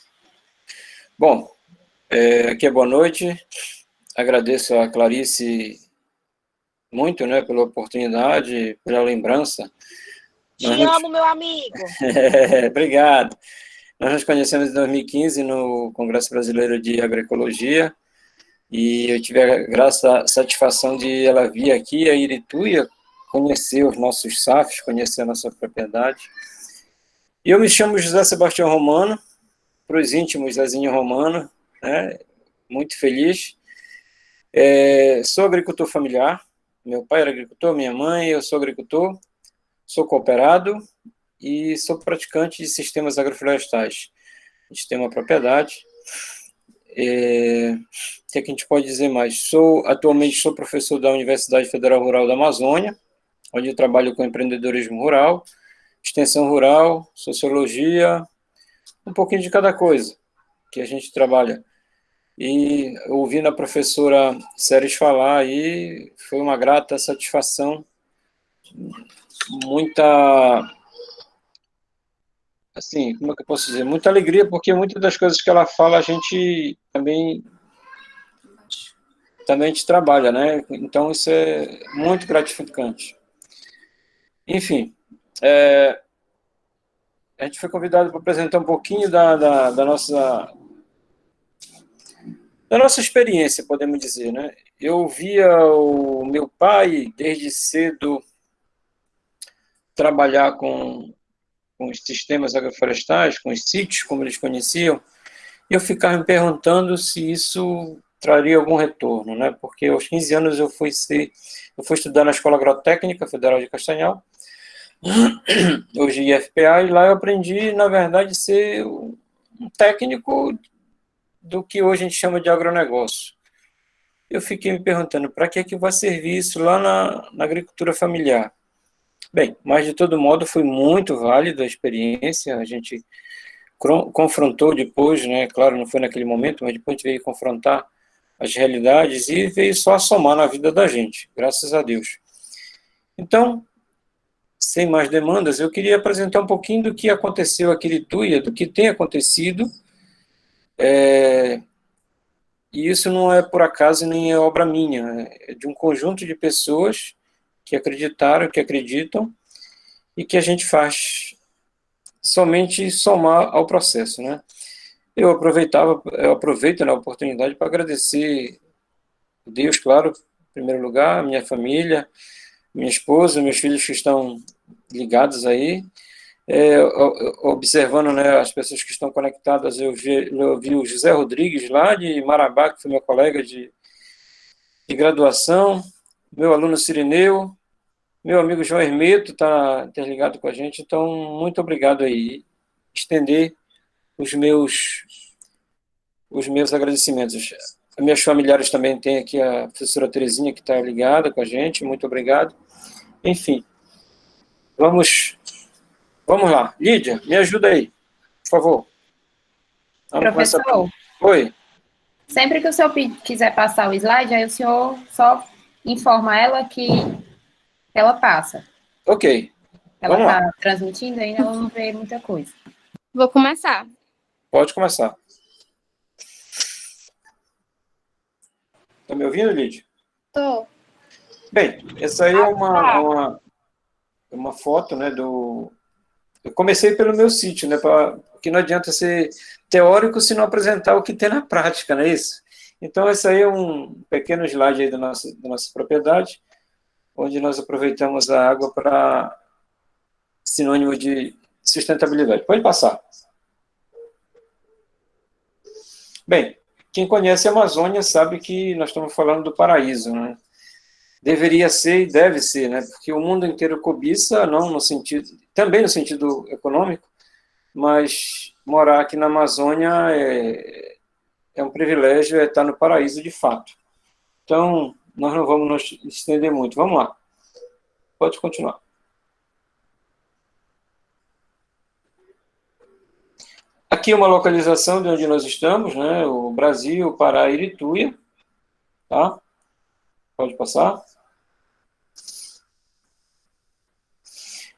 Bom, aqui é boa noite. Agradeço a Clarice muito, né, pela oportunidade, pela lembrança. Te amo, meu amigo. Obrigado. Nós nos conhecemos em 2015 no Congresso Brasileiro de Agroecologia e eu tive a satisfação de ela vir aqui a Irituia, conhecer os nossos SAFs, conhecer a nossa propriedade. E eu me chamo José Sebastião Romano, para os íntimos Zezinho Romano, né, muito feliz. Sou agricultor familiar, meu pai era agricultor, minha mãe, eu sou agricultor, sou cooperado e sou praticante de sistemas agroflorestais. A gente tem uma propriedade. O que a gente pode dizer mais? Atualmente sou professor da Universidade Federal Rural da Amazônia, onde eu trabalho com empreendedorismo rural, extensão rural, sociologia, um pouquinho de cada coisa que a gente trabalha. E ouvindo a professora Séries falar aí, foi uma grata satisfação, muita, assim, como é que eu posso dizer? Muita alegria, porque muitas das coisas que ela fala a gente também a gente trabalha, né? Então isso é muito gratificante. Enfim, a gente foi convidado para apresentar um pouquinho da nossa experiência, podemos dizer, né? Eu via o meu pai, desde cedo, trabalhar com os sistemas agroflorestais, com os sítios, como eles conheciam, e eu ficava me perguntando se isso traria algum retorno, né? Porque aos 15 anos eu fui estudar na Escola Agrotécnica Federal de Castanhal, hoje IFPA, e lá eu aprendi, na verdade, ser um técnico do que hoje a gente chama de agronegócio. Eu fiquei me perguntando, para que vai servir isso lá na agricultura familiar? Bem, mas de todo modo foi muito válida a experiência, a gente confrontou depois, né, claro, não foi naquele momento, mas depois a gente veio confrontar as realidades e veio só a somar na vida da gente, graças a Deus. Então, sem mais demandas, eu queria apresentar um pouquinho do que aconteceu aqui em Irituia, do que tem acontecido, e isso não é por acaso nem é obra minha, é de um conjunto de pessoas que acreditaram, que acreditam, e que a gente faz somente somar ao processo, né? Eu aproveito a oportunidade para agradecer a Deus, claro, em primeiro lugar, a minha família, minha esposa, meus filhos que estão ligados aí, observando, né, as pessoas que estão conectadas. Eu vi o José Rodrigues lá de Marabá, que foi meu colega de graduação, meu aluno Cirineu, meu amigo João Hermeto está interligado com a gente, então muito obrigado aí. Estender os meus agradecimentos. Meus familiares também tem aqui a professora Terezinha que está ligada com a gente, muito obrigado. Enfim, vamos lá. Lídia, me ajuda aí, por favor. Professor, Oi. Sempre que o senhor quiser passar o slide, aí o senhor só informa ela que ela passa. Ok. Ela Vamos lá. está transmitindo, ainda ela não vê muita coisa. Vou começar. Pode começar. Está me ouvindo, Lídia? Tô. Bem, essa aí é uma foto, né, do... Eu comecei pelo meu sítio, né, porque não adianta ser teórico se não apresentar o que tem na prática, não é isso? Então, esse aí é um pequeno slide aí da nossa propriedade, onde nós aproveitamos a água para sinônimo de sustentabilidade. Pode passar. Bem, quem conhece a Amazônia sabe que nós estamos falando do paraíso, né? Deveria ser e deve ser, né? Porque o mundo inteiro cobiça, não no sentido, também no sentido econômico, mas morar aqui na Amazônia é um privilégio, é estar no paraíso de fato. Então, nós não vamos nos estender muito. Vamos lá. Pode continuar. Aqui é uma localização de onde nós estamos, né? O Brasil, Pará, Irituia. Tá? Pode passar.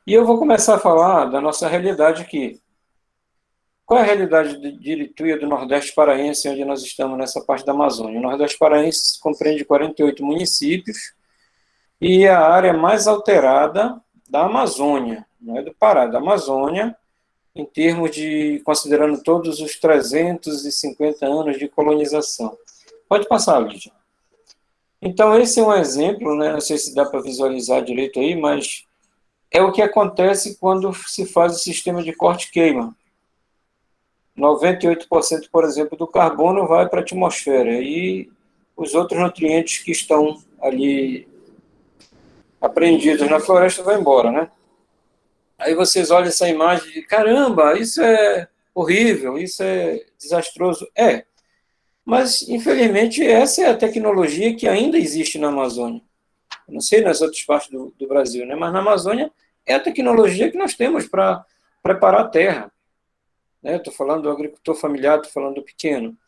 E eu vou começar a falar da nossa realidade aqui. Qual é a realidade de Irituia, do Nordeste Paraense, onde nós estamos nessa parte da Amazônia? O Nordeste Paraense compreende 48 municípios e a área mais alterada da Amazônia, não é do Pará, da Amazônia, em termos de, considerando todos os 350 anos de colonização. Pode passar, Lídia. Então, esse é um exemplo, né? Não sei se dá para visualizar direito aí, mas é o que acontece quando se faz o sistema de corte-queima. 98%, por exemplo, do carbono vai para a atmosfera e os outros nutrientes que estão ali apreendidos na floresta vão embora, né? Aí vocês olham essa imagem e caramba, isso é horrível, isso é desastroso. É, mas infelizmente essa é a tecnologia que ainda existe na Amazônia. Eu não sei nas outras partes do Brasil, né? Mas na Amazônia é a tecnologia que nós temos para preparar a terra. Estou falando do agricultor familiar, estou falando do pequeno.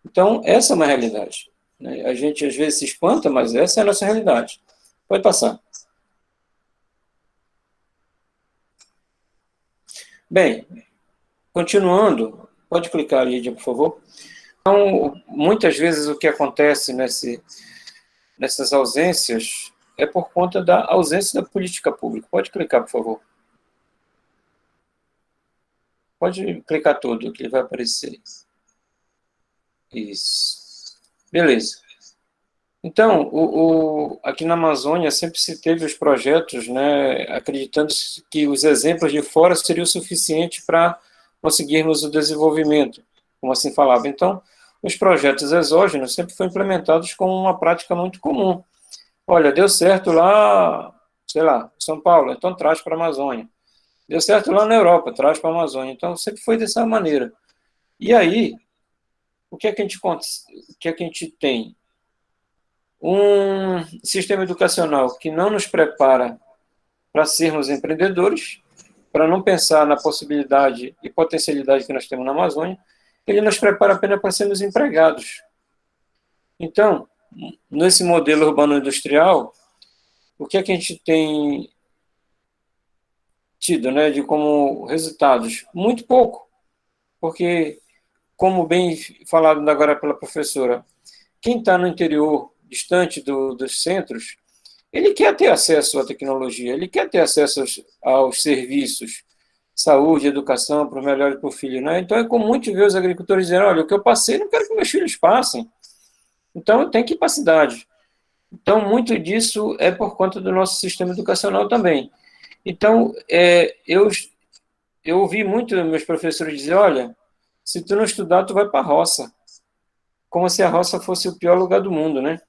Então, essa é uma realidade. Né? A gente, às vezes, se espanta, mas essa é a nossa realidade. Pode passar. Bem, continuando, pode clicar, Lídia, por favor. Então, muitas vezes o que acontece nessas ausências é por conta da ausência da política pública. Pode clicar, por favor. Pode clicar tudo, que vai aparecer. Isso. Beleza. Então, aqui na Amazônia sempre se teve os projetos, né, acreditando que os exemplos de fora seriam suficientes para conseguirmos o desenvolvimento, como assim falava. Então, os projetos exógenos sempre foram implementados como uma prática muito comum. Olha, deu certo lá, sei lá, São Paulo, então traz para a Amazônia. Deu certo lá na Europa, traz para a Amazônia. Então, sempre foi dessa maneira. E aí, o que é que a gente tem? Um sistema educacional que não nos prepara para sermos empreendedores, para não pensar na possibilidade e potencialidade que nós temos na Amazônia, ele nos prepara apenas para sermos empregados. Então, nesse modelo urbano-industrial, o que é que a gente tem tido, né, de como resultados? Muito pouco, porque, como bem falado agora pela professora, quem está no interior, distante dos centros, ele quer ter acesso à tecnologia, ele quer ter acesso aos serviços, saúde, educação, para o melhor e para o filho. Né? Então, é comum de ver os agricultores dizendo, olha, o que eu passei, não quero que meus filhos passem. Então, eu tenho que ir para a cidade. Então, muito disso é por conta do nosso sistema educacional também. Então, eu ouvi muito meus professores dizer, olha, se tu não estudar, tu vai para a roça. Como se a roça fosse o pior lugar do mundo, né?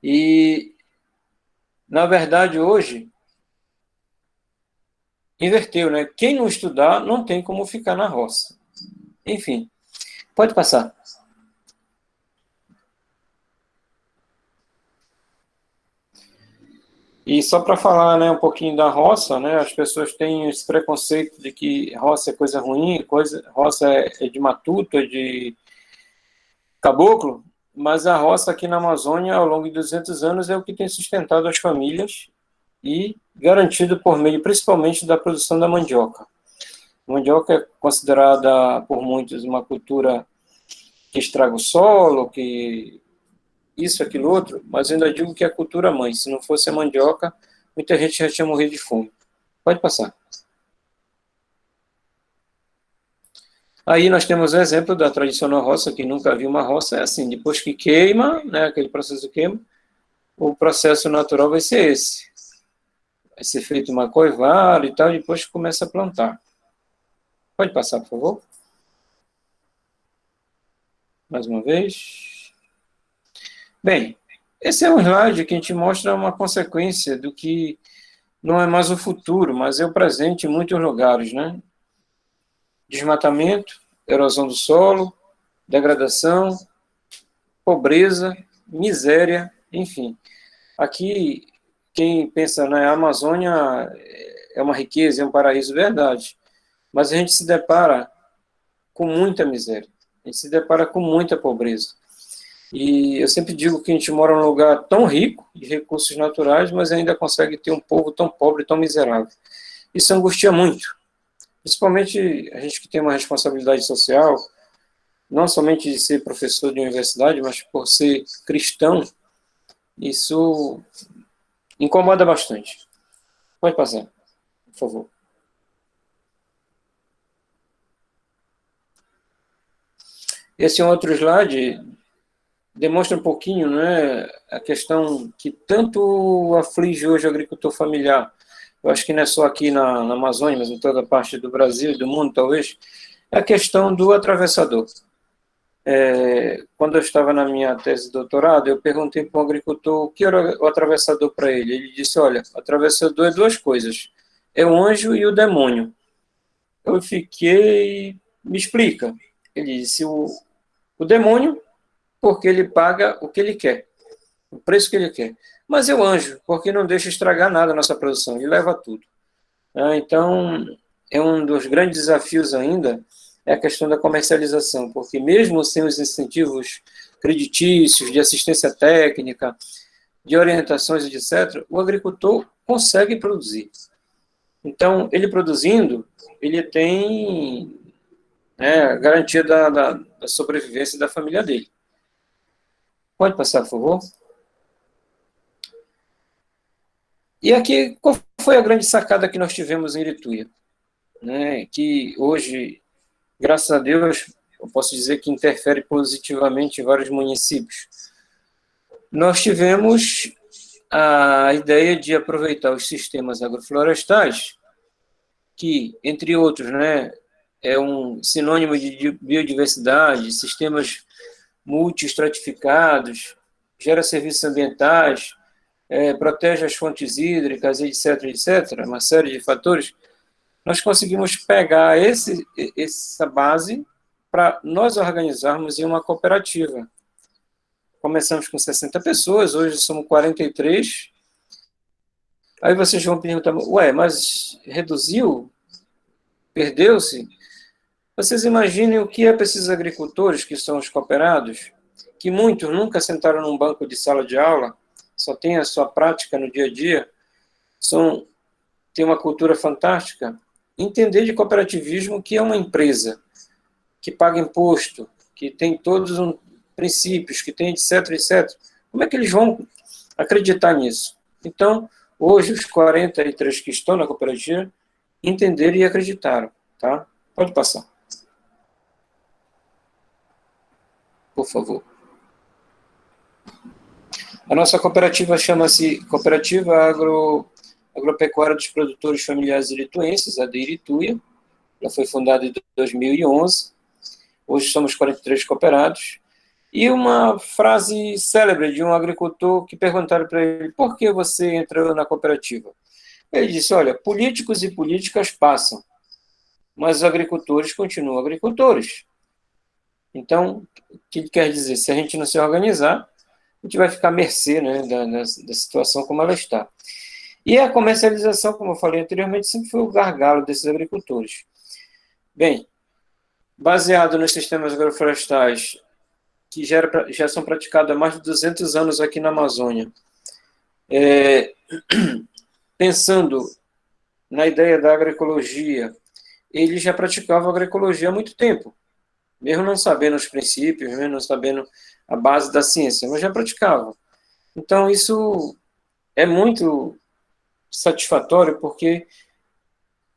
E, na verdade, hoje, inverteu, né? Quem não estudar não tem como ficar na roça. Enfim, pode passar. E só para falar, né, um pouquinho da roça, né, as pessoas têm esse preconceito de que roça é coisa ruim, roça é de matuto, é de caboclo, mas a roça aqui na Amazônia, ao longo de 200 anos, é o que tem sustentado as famílias e garantido por meio, principalmente, da produção da mandioca. A mandioca é considerada por muitos uma cultura que estraga o solo, que isso, aquilo, outro, mas eu ainda digo que é a cultura mãe. Se não fosse a mandioca, muita gente já tinha morrido de fome. Pode passar. Aí nós temos o exemplo da tradicional roça, que nunca viu uma roça, é assim, depois que queima, né, aquele processo queima, o processo natural vai ser esse. Vai ser feito uma coivara e tal, e depois começa a plantar. Pode passar, por favor? Mais uma vez. Bem, esse é um slide que a gente mostra uma consequência do que não é mais o futuro, mas é o presente em muitos lugares, né? Desmatamento, erosão do solo, degradação, pobreza, miséria, enfim. Aqui, quem pensa na Amazônia é uma riqueza, é um paraíso, verdade. Mas a gente se depara com muita miséria, a gente se depara com muita pobreza. E eu sempre digo que a gente mora num lugar tão rico de recursos naturais, mas ainda consegue ter um povo tão pobre, tão miserável. Isso angustia muito, principalmente a gente que tem uma responsabilidade social, não somente de ser professor de universidade, mas por ser cristão, isso incomoda bastante. Pode passar, por favor. Esse é um outro slide, demonstra um pouquinho, né, a questão que tanto aflige hoje o agricultor familiar. Eu acho que não é só aqui na Amazônia, mas em toda parte do Brasil e do mundo, talvez, é a questão do atravessador. Quando eu estava na minha tese de doutorado, eu perguntei para um agricultor o que era o atravessador para ele. Ele disse, olha, o atravessador é duas coisas, é o anjo e o demônio. Eu fiquei, me explica. Ele disse, o demônio, porque ele paga o que ele quer, o preço que ele quer. Mas é o anjo, porque não deixa estragar nada a nossa produção, ele leva tudo. Então, é um dos grandes desafios ainda, é a questão da comercialização, porque mesmo sem os incentivos creditícios, de assistência técnica, de orientações, etc., o agricultor consegue produzir. Então, ele produzindo, ele tem a garantia da sobrevivência da família dele. Pode passar, por favor? E aqui, qual foi a grande sacada que nós tivemos em Irituia? Que hoje, graças a Deus, eu posso dizer que interfere positivamente em vários municípios. Nós tivemos a ideia de aproveitar os sistemas agroflorestais, que, entre outros, é um sinônimo de biodiversidade, sistemas multi-estratificados, gera serviços ambientais, protege as fontes hídricas, etc., etc., uma série de fatores. Nós conseguimos pegar essa base para nós organizarmos em uma cooperativa. Começamos com 60 pessoas, hoje somos 43. Aí vocês vão perguntar, mas reduziu? Perdeu-se? Vocês imaginem o que é para esses agricultores, que são os cooperados, que muitos nunca sentaram num banco de sala de aula, só têm a sua prática no dia a dia, têm uma cultura fantástica, entender de cooperativismo que é uma empresa, que paga imposto, que tem todos os princípios, que tem etc, etc. Como é que eles vão acreditar nisso? Então, hoje, os 43 que estão na cooperativa entenderam e acreditaram. Tá? Pode passar. Por favor. A nossa cooperativa chama-se Cooperativa Agropecuária dos Produtores Familiares Irituenses, a de Irituia. Ela foi fundada em 2011. Hoje somos 43 cooperados. E uma frase célebre de um agricultor que perguntaram para ele, por que você entrou na cooperativa? Ele disse, olha, políticos e políticas passam, mas os agricultores continuam agricultores. Então, o que ele quer dizer? Se a gente não se organizar, a gente vai ficar à mercê da situação como ela está. E a comercialização, como eu falei anteriormente, sempre foi o gargalo desses agricultores. Bem, baseado nos sistemas agroflorestais, que já são praticados há mais de 200 anos aqui na Amazônia. Pensando na ideia da agroecologia, eles já praticavam agroecologia há muito tempo, mesmo não sabendo os princípios, mesmo não sabendo a base da ciência, mas já praticavam. Então, isso é muito satisfatório, porque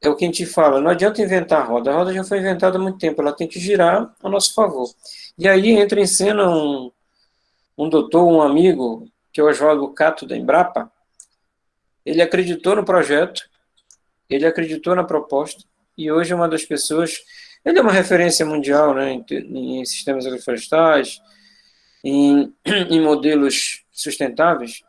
é o que a gente fala, não adianta inventar a roda já foi inventada há muito tempo, ela tem que girar a nosso favor. E aí entra em cena um doutor, um amigo, que é o Oswaldo Cato, da Embrapa. Ele acreditou no projeto, ele acreditou na proposta, e hoje é uma das pessoas, ele é uma referência mundial, né, em sistemas agroflorestais, em modelos sustentáveis,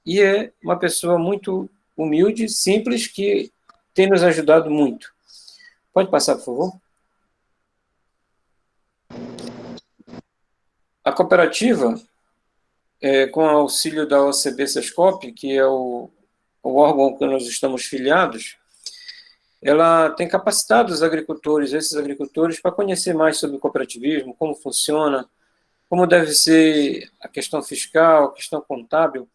e é uma pessoa muito humilde, simples, que tem nos ajudado muito. Pode passar, por favor? A cooperativa, com o auxílio da OCB Sescop, que é o órgão que nós estamos filiados, ela tem capacitado os agricultores, esses agricultores, para conhecer mais sobre o cooperativismo, como funciona, como deve ser a questão fiscal, a questão contábil.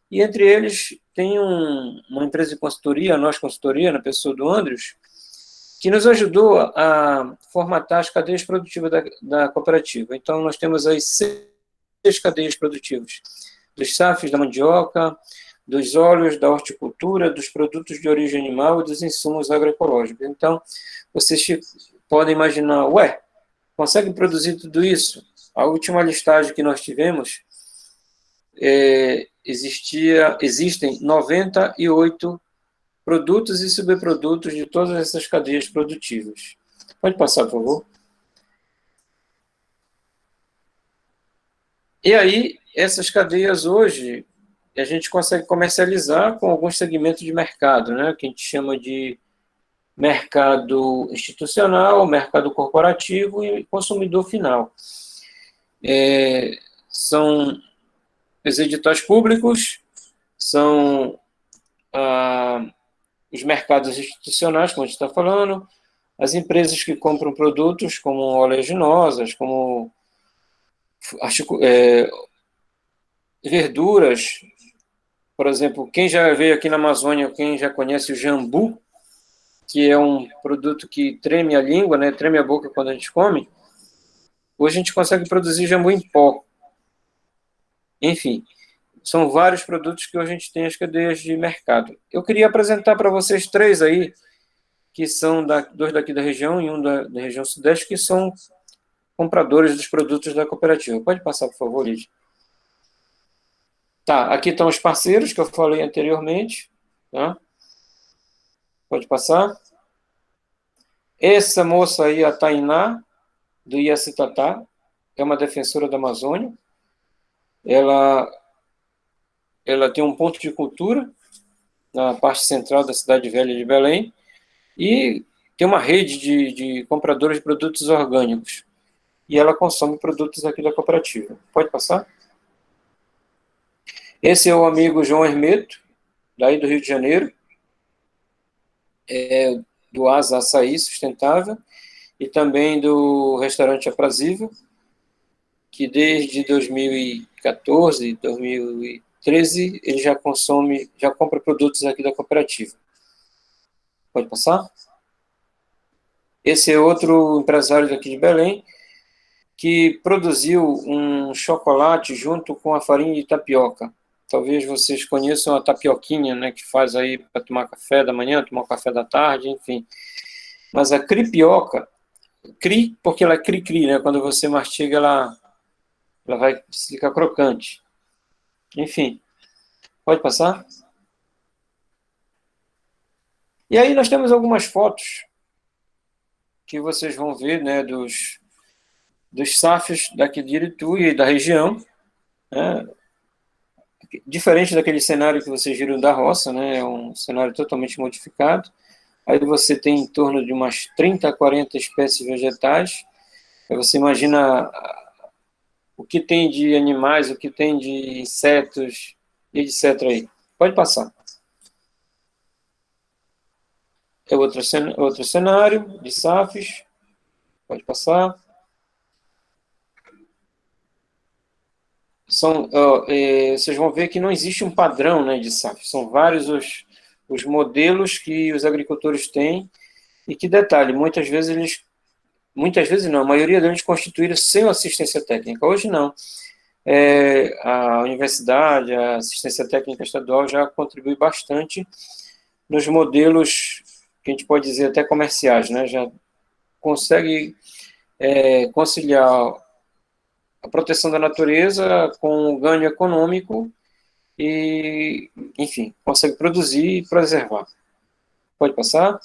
E entre eles tem uma empresa de consultoria, a Nós Consultoria, na pessoa do Andrius, que nos ajudou a formatar as cadeias produtivas da cooperativa. Então, nós temos aí 6 cadeias produtivas, dos SAFs da mandioca, dos óleos, da horticultura, dos produtos de origem animal e dos insumos agroecológicos. Então, vocês podem imaginar, conseguem produzir tudo isso? A última listagem que nós tivemos, existem 98 produtos e subprodutos de todas essas cadeias produtivas. Pode passar, por favor. E aí, essas cadeias hoje, a gente consegue comercializar com alguns segmentos de mercado, né, que a gente chama de mercado institucional, mercado corporativo e consumidor final. São os editais públicos, são os mercados institucionais, como a gente está falando, as empresas que compram produtos como oleaginosas, como verduras. Por exemplo, quem já veio aqui na Amazônia, quem já conhece o jambu, que é um produto que treme a língua, né, treme a boca quando a gente come, hoje a gente consegue produzir jambu em pó. Enfim, são vários produtos que hoje a gente tem as cadeias de mercado. Eu queria apresentar para vocês 3 aí, que são 2 daqui da região e um da região sudeste, que são compradores dos produtos da cooperativa. Pode passar, por favor, Lídia. Tá, aqui estão os parceiros que eu falei anteriormente. Tá? Pode passar. Essa moça aí, a Tainá, do Iacitatá, é uma defensora da Amazônia. Ela tem um ponto de cultura na parte central da cidade velha de Belém e tem uma rede de compradores de produtos orgânicos. E ela consome produtos aqui da cooperativa. Pode passar? Esse é o amigo João Hermeto, daí do Rio de Janeiro, do Asa Açaí Sustentável, e também do restaurante Aprazível, que desde 2014, 2013, ele já compra produtos aqui da cooperativa. Pode passar? Esse é outro empresário daqui de Belém, que produziu um chocolate junto com a farinha de tapioca. Talvez vocês conheçam a tapioquinha, né, que faz aí para tomar café da manhã, tomar café da tarde, enfim. Mas a cripioca, porque ela é cri-cri, né, quando você mastiga, ela vai ficar crocante. Enfim, pode passar? E aí nós temos algumas fotos que vocês vão ver, né, dos SAFs daqui de Irituí e da região, né, diferente daquele cenário que vocês viram da roça, né, é um cenário totalmente modificado. Aí você tem em torno de umas 30 a 40 espécies vegetais. Aí você imagina o que tem de animais, o que tem de insetos, etc. aí. Pode passar. É outro cenário de SAFs. Pode passar. vocês vão ver que não existe um padrão, né, de SAF. São vários os modelos que os agricultores têm e que, detalhe, muitas vezes não, a maioria deles constituíram sem assistência técnica. Hoje não. A universidade, a assistência técnica estadual já contribui bastante nos modelos que a gente pode dizer até comerciais, né? Já consegue conciliar a proteção da natureza com o ganho econômico e, enfim, consegue produzir e preservar. Pode passar?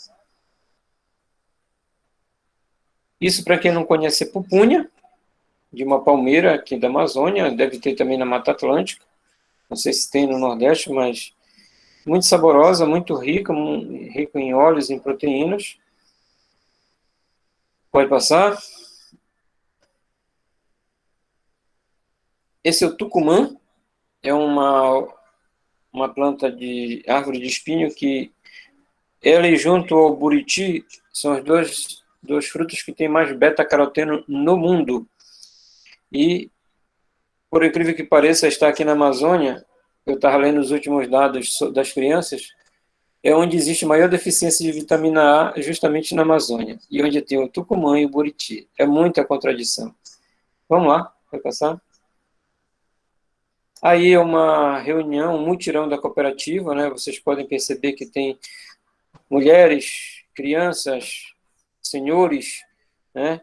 Isso, para quem não conhece, é pupunha, de uma palmeira aqui da Amazônia, deve ter também na Mata Atlântica, não sei se tem no Nordeste, mas muito saborosa, muito rica em óleos, em proteínas. Pode passar? Esse é o tucumã, é uma planta de árvore de espinho que ela e junto ao buriti são os dois frutos que têm mais beta-caroteno no mundo. E, por incrível que pareça, estar aqui na Amazônia, eu estava lendo os últimos dados das crianças, é onde existe maior deficiência de vitamina A, justamente na Amazônia, e onde tem o tucumã e o buriti. É muita contradição. Vamos lá, vai passar? Aí é uma reunião, um mutirão da cooperativa, né? Vocês podem perceber que tem mulheres, crianças, senhores, né?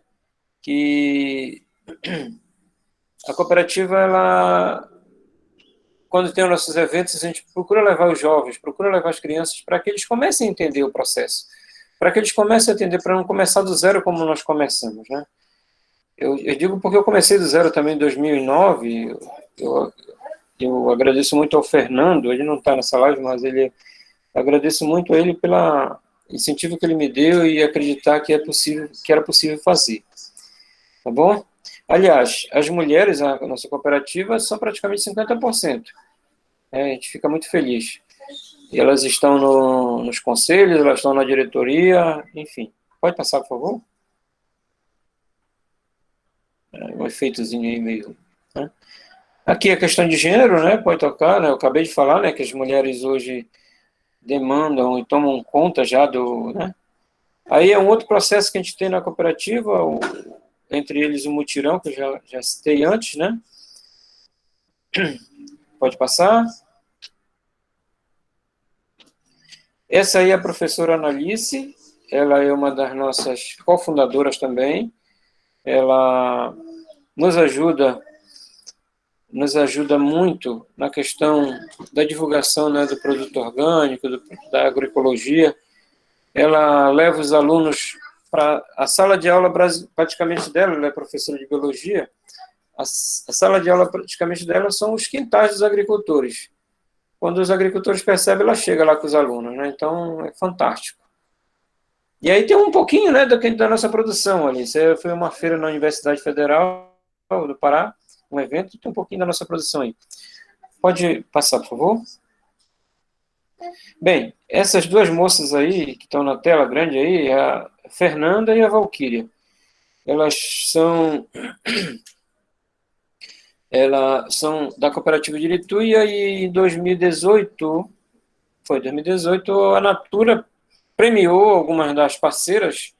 Que a cooperativa, ela, quando tem os nossos eventos, a gente procura levar os jovens, procura levar as crianças para que eles comecem a entender o processo, para que eles comecem a entender, para não começar do zero como nós começamos, né? Eu digo porque eu comecei do zero também em 2009, eu agradeço muito ao Fernando, ele não está nessa live, mas agradeço muito a ele pelo incentivo que ele me deu e acreditar que era possível fazer. Tá bom? Aliás, as mulheres na nossa cooperativa são praticamente 50%. A gente fica muito feliz. E elas estão nos conselhos, elas estão na diretoria, enfim. Pode passar, por favor? Um efeitozinho aí meio... Né? Aqui a questão de gênero, né? Pode tocar, né? Eu acabei de falar, né? Que as mulheres hoje demandam e tomam conta já do... Né? Aí é um outro processo que a gente tem na cooperativa, entre eles o mutirão, que eu já citei antes, né? Pode passar. Essa aí é a professora Analice, ela é uma das nossas cofundadoras também. Ela nos ajuda muito na questão da divulgação, né, do produto orgânico, da agroecologia. Ela leva os alunos para a sala de aula praticamente dela, ela é professora de biologia, a sala de aula praticamente dela são os quintais dos agricultores. Quando os agricultores percebem, ela chega lá com os alunos, né? Então, é fantástico. E aí tem um pouquinho, né, da nossa produção ali. Isso foi uma feira na Universidade Federal do Pará, um evento, tem um pouquinho da nossa produção aí. Pode passar, por favor? Bem, essas duas moças aí, que estão na tela grande aí, é a Fernanda e a Valquíria. Elas são da cooperativa de Irituia e em 2018, a Natura premiou algumas das parceiras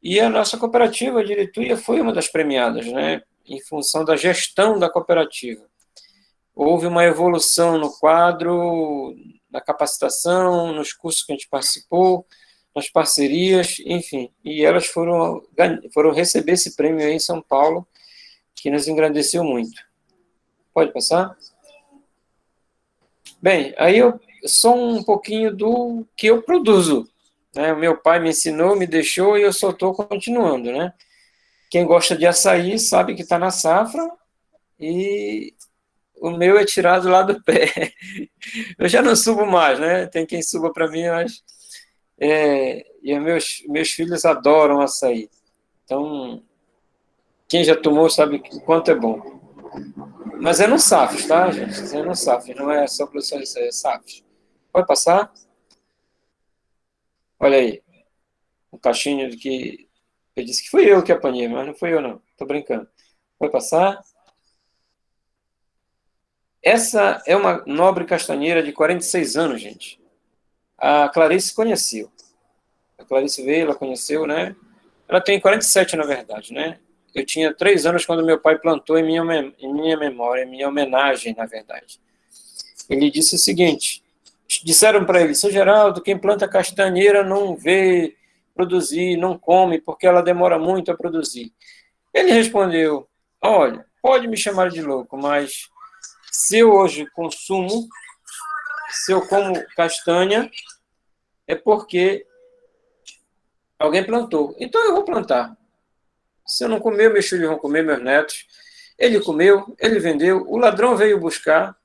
e a nossa cooperativa de Irituia foi uma das premiadas, né, em função da gestão da cooperativa. Houve uma evolução no quadro, na capacitação, nos cursos que a gente participou, nas parcerias, enfim, e elas foram receber esse prêmio aí em São Paulo, que nos engrandeceu muito. Pode passar? Bem, aí eu sou um pouquinho do que eu produzo, né? O meu pai me ensinou, me deixou e eu só estou continuando, né? Quem gosta de açaí sabe que está na safra e o meu é tirado lá do pé. Eu já não subo mais, né? Tem quem suba para mim, mas... e os meus filhos adoram açaí. Então, quem já tomou sabe o quanto é bom. Mas é no Safos, tá, gente? É no Safos, não é só produção de açaí, é Safos. Pode passar? Olha aí, um cachinho de que... Eu disse que fui eu que apanhei, mas não fui eu, não. Tô brincando. Pode passar? Essa é uma nobre castanheira de 46 anos, gente. A Clarice conheceu. A Clarice veio, ela conheceu, né? Ela tem 47, na verdade, né? Eu tinha 3 anos quando meu pai plantou em minha memória, em minha homenagem, na verdade. Ele disse o seguinte, disseram para ele, seu Geraldo, quem planta castanheira não vê produzir, não come, porque ela demora muito a produzir. Ele respondeu, olha, pode me chamar de louco, mas se eu hoje consumo, se eu como castanha, é porque alguém plantou. Então eu vou plantar. Se eu não comer, meus filhos vão comer, meus netos. Ele comeu, ele vendeu, o ladrão veio buscar.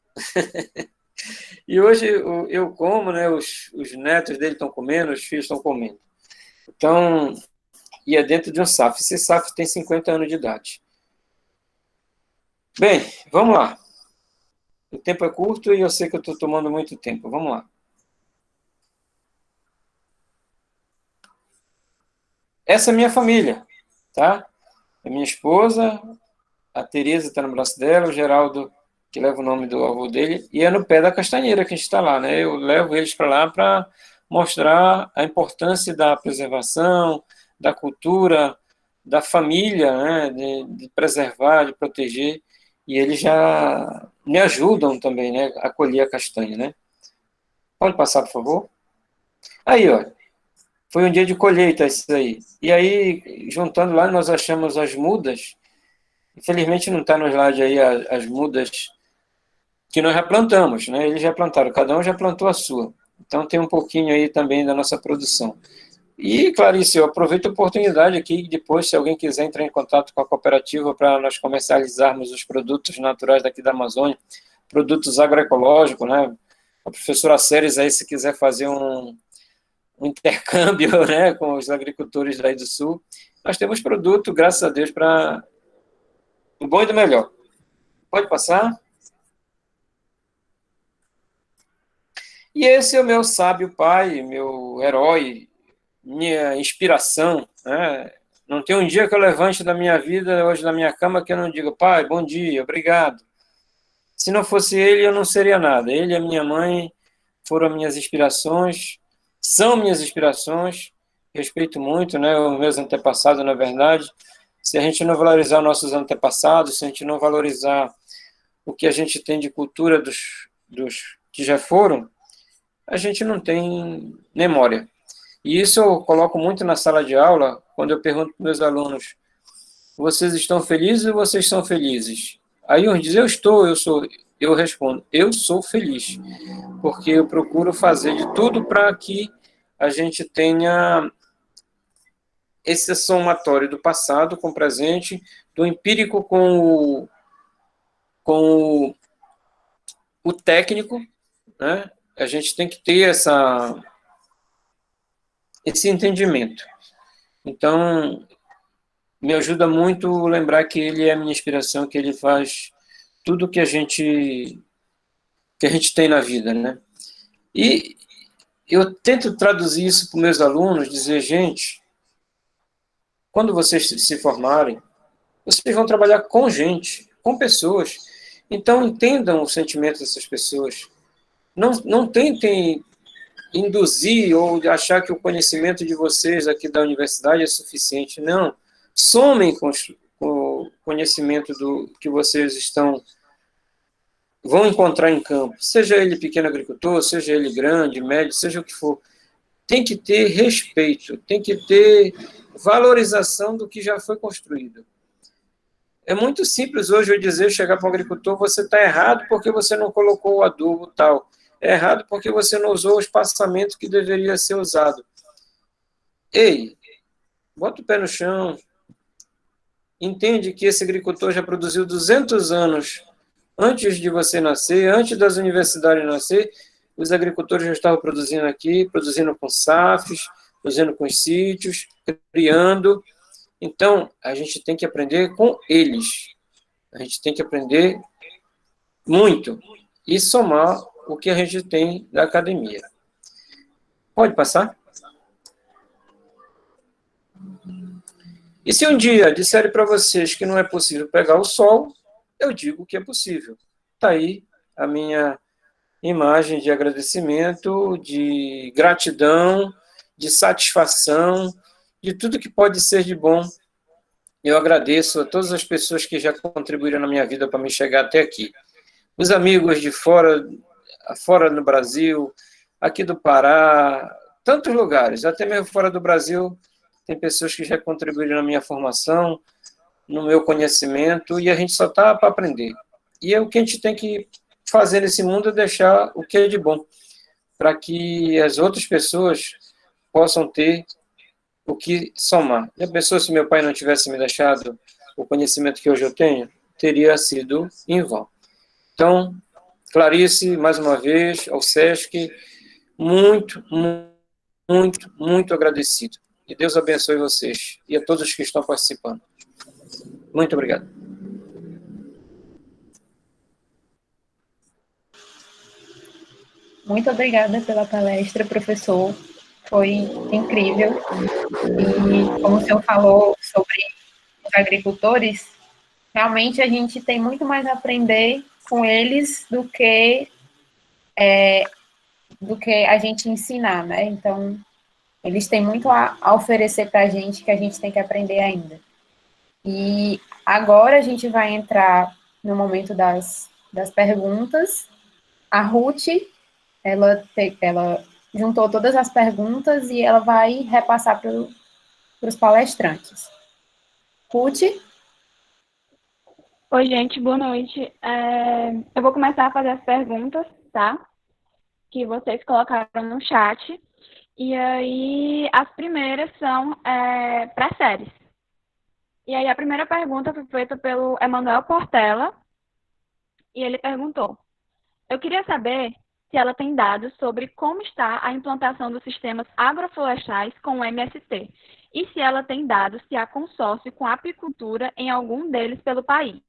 E hoje eu como, né? Os netos dele estão comendo, os filhos estão comendo. Então, e é dentro de um SAF. Esse SAF tem 50 anos de idade. Bem, vamos lá. O tempo é curto e eu sei que eu estou tomando muito tempo. Vamos lá. Essa é a minha família, tá? É minha esposa, a Tereza está no braço dela, o Geraldo, que leva o nome do avô dele, e é no pé da castanheira que a gente está lá, né? Eu levo eles para lá para mostrar a importância da preservação, da cultura, da família, né? De preservar, de proteger, e eles já me ajudam também, né? A colher a castanha, né? Pode passar, por favor? Aí, ó, foi um dia de colheita isso aí. E aí, juntando lá, nós achamos as mudas. Infelizmente não está no slide aí as mudas que nós já plantamos, né? Eles já plantaram, cada um já plantou a sua. Então tem um pouquinho aí também da nossa produção. E, Clarice, eu aproveito a oportunidade aqui, depois, se alguém quiser entrar em contato com a cooperativa para nós comercializarmos os produtos naturais daqui da Amazônia, produtos agroecológicos, né? A professora Séries aí, se quiser fazer um intercâmbio, né, com os agricultores daí do Sul, nós temos produto, graças a Deus, para o bom e do melhor. Pode passar? E esse é o meu sábio pai, meu herói, minha inspiração, né? Não tem um dia que eu levante da minha vida, hoje na minha cama, que eu não diga, pai, bom dia, obrigado. Se não fosse ele, eu não seria nada. Ele e a minha mãe foram minhas inspirações, são minhas inspirações, respeito muito, né, os meus antepassados, na verdade. Se a gente não valorizar nossos antepassados, se a gente não valorizar o que a gente tem de cultura dos que já foram, a gente não tem memória. E isso eu coloco muito na sala de aula, quando eu pergunto para meus alunos, vocês estão felizes ou vocês são felizes? Aí uns dizem, eu respondo, eu sou feliz, porque eu procuro fazer de tudo para que a gente tenha esse somatório do passado com o presente, do empírico com o técnico, né? A gente tem que ter esse entendimento. Então, me ajuda muito lembrar que ele é a minha inspiração, que ele faz tudo que a gente tem na vida, né? E eu tento traduzir isso para os meus alunos, dizer, gente, quando vocês se formarem, vocês vão trabalhar com gente, com pessoas. Então, entendam o sentimento dessas pessoas. Não tentem induzir ou achar que o conhecimento de vocês aqui da universidade é suficiente. Não. Somem com o conhecimento que vocês vão encontrar em campo. Seja ele pequeno agricultor, seja ele grande, médio, seja o que for. Tem que ter respeito, tem que ter valorização do que já foi construído. É muito simples hoje eu dizer, chegar para o agricultor, você está errado porque você não colocou o adubo tal. É errado porque você não usou o espaçamento que deveria ser usado. Ei, bota o pé no chão. Entende que esse agricultor já produziu 200 anos antes de você nascer, antes das universidades nascer, os agricultores já estavam produzindo aqui, produzindo com SAFs, produzindo com sítios, criando. Então, a gente tem que aprender com eles. A gente tem que aprender muito e somar o que a gente tem da academia. Pode passar? E se um dia disserem para vocês que não é possível pegar o sol, eu digo que é possível. Está aí a minha imagem de agradecimento, de gratidão, de satisfação, de tudo que pode ser de bom. Eu agradeço a todas as pessoas que já contribuíram na minha vida para me chegar até aqui. Os amigos de fora no Brasil, aqui do Pará, tantos lugares, até mesmo fora do Brasil, tem pessoas que já contribuíram na minha formação, no meu conhecimento, e a gente só está para aprender. E é o que a gente tem que fazer nesse mundo, é deixar o que é de bom, para que as outras pessoas possam ter o que somar. Já pensou se meu pai não tivesse me deixado o conhecimento que hoje eu tenho? Teria sido em vão. Então, Clarice, mais uma vez, ao SESC, muito, muito, muito agradecido. E Deus abençoe vocês e a todos que estão participando. Muito obrigado. Muito obrigada pela palestra, professor. Foi incrível. E como o senhor falou sobre os agricultores, realmente a gente tem muito mais a aprender com eles do que a gente ensinar, né? Então, eles têm muito a oferecer para a gente que a gente tem que aprender ainda. E agora a gente vai entrar no momento das perguntas. A Ruth, ela juntou todas as perguntas e ela vai repassar para os palestrantes. Ruth? Oi, gente, boa noite. Eu vou começar a fazer as perguntas, tá? Que vocês colocaram no chat. E aí, as primeiras são para séries. E aí, a primeira pergunta foi feita pelo Emanuel Portela. E ele perguntou: eu queria saber se ela tem dados sobre como está a implantação dos sistemas agroflorestais com o MST. E se ela tem dados se há consórcio com a apicultura em algum deles pelo país.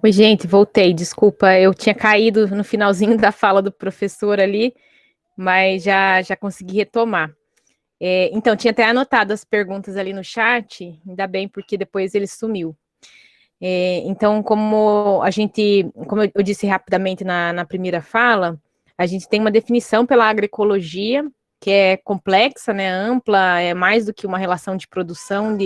Oi, gente, voltei, desculpa, eu tinha caído no finalzinho da fala do professor ali, mas já consegui retomar. Então, tinha até anotado as perguntas ali no chat, ainda bem, porque depois ele sumiu. Então, como eu disse rapidamente na primeira fala, a gente tem uma definição pela agroecologia, que é complexa, né, ampla, é mais do que uma relação de produção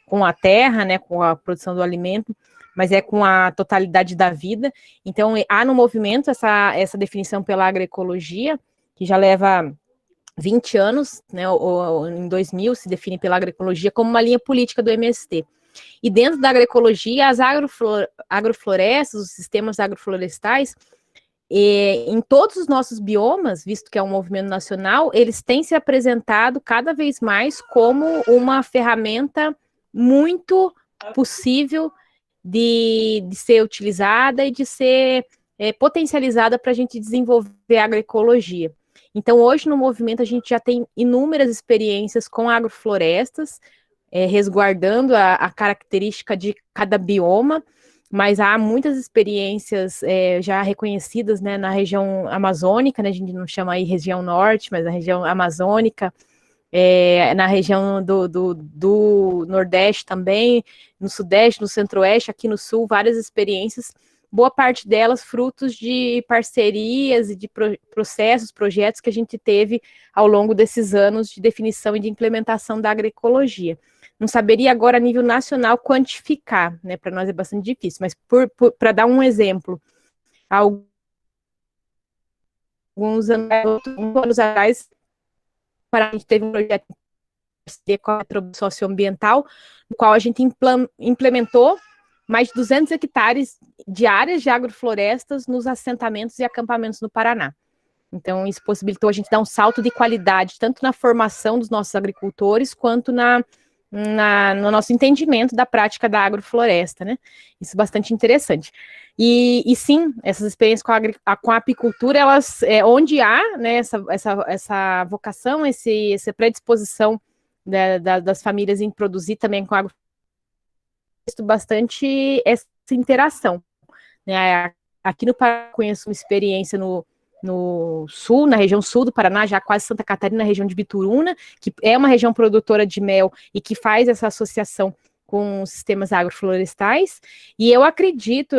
com a terra, né, com a produção do alimento, mas é com a totalidade da vida. Então, há no movimento essa definição pela agroecologia, que já leva 20 anos, né, em 2000 se define pela agroecologia como uma linha política do MST. E dentro da agroecologia, as agroflorestas, os sistemas agroflorestais, em todos os nossos biomas, visto que é um movimento nacional, eles têm se apresentado cada vez mais como uma ferramenta muito possível de ser utilizada e de ser potencializada para a gente desenvolver a agroecologia. Então, hoje no movimento, a gente já tem inúmeras experiências com agroflorestas, resguardando a característica de cada bioma, mas há muitas experiências já reconhecidas, né, na região amazônica, né, a gente não chama aí região norte, mas na região amazônica, na região do Nordeste também, no Sudeste, no Centro-Oeste, aqui no Sul, várias experiências, boa parte delas frutos de parcerias e de projetos que a gente teve ao longo desses anos de definição e de implementação da agroecologia. Não saberia agora, a nível nacional, quantificar, né? Para nós é bastante difícil, mas para dar um exemplo, alguns anos atrás, a gente teve um projeto com a Metro socioambiental, no qual a gente implementou mais de 200 hectares de áreas de agroflorestas nos assentamentos e acampamentos no Paraná. Então, isso possibilitou a gente dar um salto de qualidade, tanto na formação dos nossos agricultores, quanto no nosso entendimento da prática da agrofloresta, né? Isso é bastante interessante. E sim, essas experiências com a apicultura, elas, onde há, né, essa vocação, essa predisposição das famílias em produzir também com agrofloresta, bastante essa interação, né? Aqui no Paraná, conheço uma experiência no sul, na região sul do Paraná, já quase Santa Catarina, na região de Bituruna, que é uma região produtora de mel e que faz essa associação com sistemas agroflorestais, e eu acredito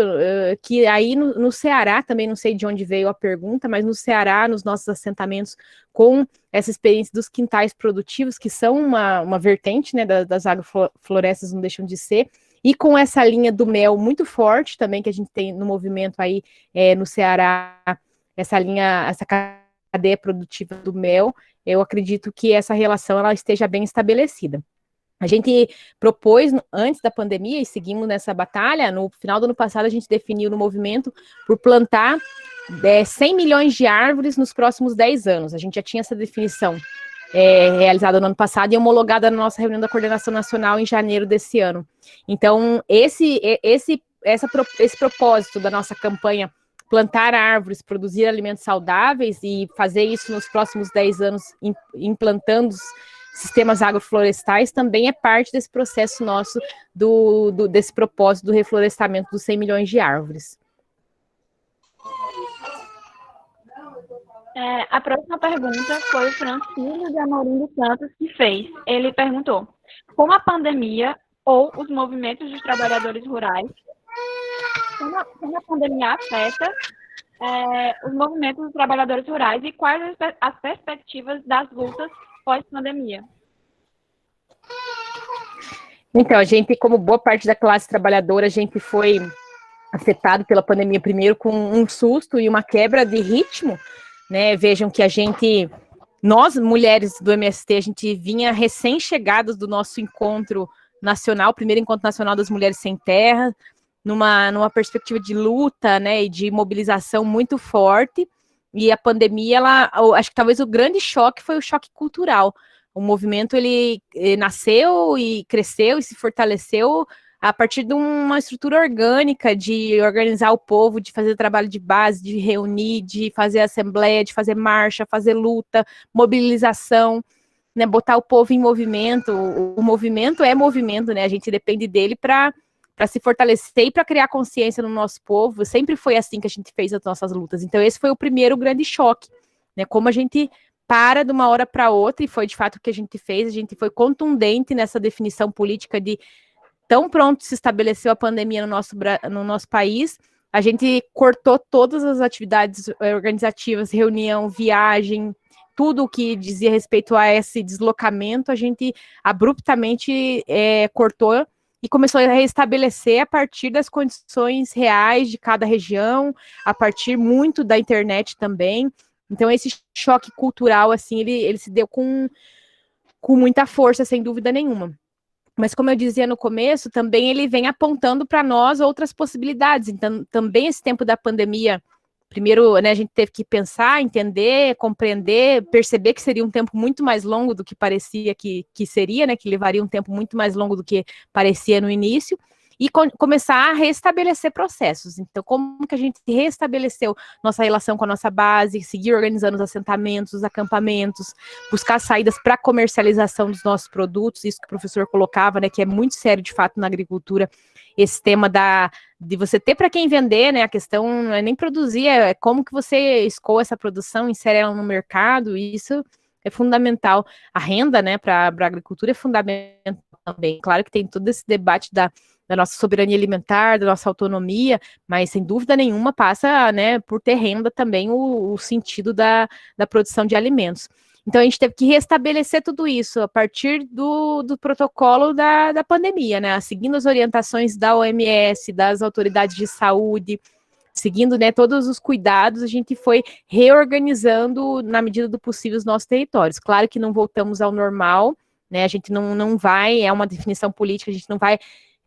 que aí no Ceará, também não sei de onde veio a pergunta, mas no Ceará, nos nossos assentamentos, com essa experiência dos quintais produtivos, que são uma vertente, né, das agroflorestas, não deixam de ser, e com essa linha do mel muito forte também, que a gente tem no movimento aí no Ceará, essa cadeia produtiva do mel, eu acredito que essa relação ela esteja bem estabelecida. A gente propôs, antes da pandemia, e seguimos nessa batalha, no final do ano passado a gente definiu no movimento por plantar 100 milhões de árvores nos próximos 10 anos. A gente já tinha essa definição realizada no ano passado e homologada na nossa reunião da Coordenação Nacional em janeiro desse ano. Então, esse propósito da nossa campanha, plantar árvores, produzir alimentos saudáveis e fazer isso nos próximos 10 anos, implantando sistemas agroflorestais, também é parte desse processo nosso, desse propósito do reflorestamento dos 100 milhões de árvores. A próxima pergunta foi o Francisco de Amorim dos Santos que fez. Ele perguntou: como a pandemia ou os movimentos dos trabalhadores rurais, como a pandemia afeta os movimentos dos trabalhadores rurais e quais as perspectivas das lutas pós-pandemia? Então, a gente, como boa parte da classe trabalhadora, a gente foi afetado pela pandemia primeiro com um susto e uma quebra de ritmo, né? Vejam que nós, mulheres do MST, a gente vinha recém-chegadas do nosso encontro nacional, primeiro encontro nacional das mulheres sem terra, numa perspectiva de luta, né, e de mobilização muito forte, e a pandemia, acho que talvez o grande choque foi o choque cultural. O movimento, ele nasceu e cresceu e se fortaleceu a partir de uma estrutura orgânica, de organizar o povo, de fazer trabalho de base, de reunir, de fazer assembleia, de fazer marcha, fazer luta, mobilização, né, botar o povo em movimento. O movimento é movimento, né, a gente depende dele para se fortalecer e para criar consciência no nosso povo. Sempre foi assim que a gente fez as nossas lutas. Então, esse foi o primeiro grande choque, né? Como a gente para de uma hora para outra, e foi de fato o que a gente fez, a gente foi contundente nessa definição política de tão pronto se estabeleceu a pandemia no nosso país, a gente cortou todas as atividades organizativas, reunião, viagem, tudo o que dizia respeito a esse deslocamento, a gente abruptamente cortou e começou a restabelecer a partir das condições reais de cada região, a partir muito da internet também. Então, esse choque cultural, assim, ele se deu com muita força, sem dúvida nenhuma. Mas, como eu dizia no começo, também ele vem apontando para nós outras possibilidades. Então, também esse tempo da pandemia, primeiro, né, a gente teve que pensar, entender, compreender, perceber que seria um tempo muito mais longo do que parecia que seria, né, que levaria um tempo muito mais longo do que parecia no início, e começar a restabelecer processos. Então, como que a gente restabeleceu nossa relação com a nossa base, seguir organizando os assentamentos, os acampamentos, buscar saídas para comercialização dos nossos produtos, isso que o professor colocava, né, que é muito sério, de fato, na agricultura, esse tema de você ter para quem vender, né, a questão não é nem produzir, é como que você escoa essa produção, insere ela no mercado, e isso é fundamental. A renda, né, para a agricultura é fundamental também. Claro que tem todo esse debate da nossa soberania alimentar, da nossa autonomia, mas sem dúvida nenhuma passa, né, por ter renda também o sentido da produção de alimentos. Então, a gente teve que restabelecer tudo isso a partir do protocolo da pandemia, né, seguindo as orientações da OMS, das autoridades de saúde, seguindo, né, todos os cuidados, a gente foi reorganizando, na medida do possível, os nossos territórios. Claro que não voltamos ao normal, né, a gente não vai, é uma definição política, a gente não vai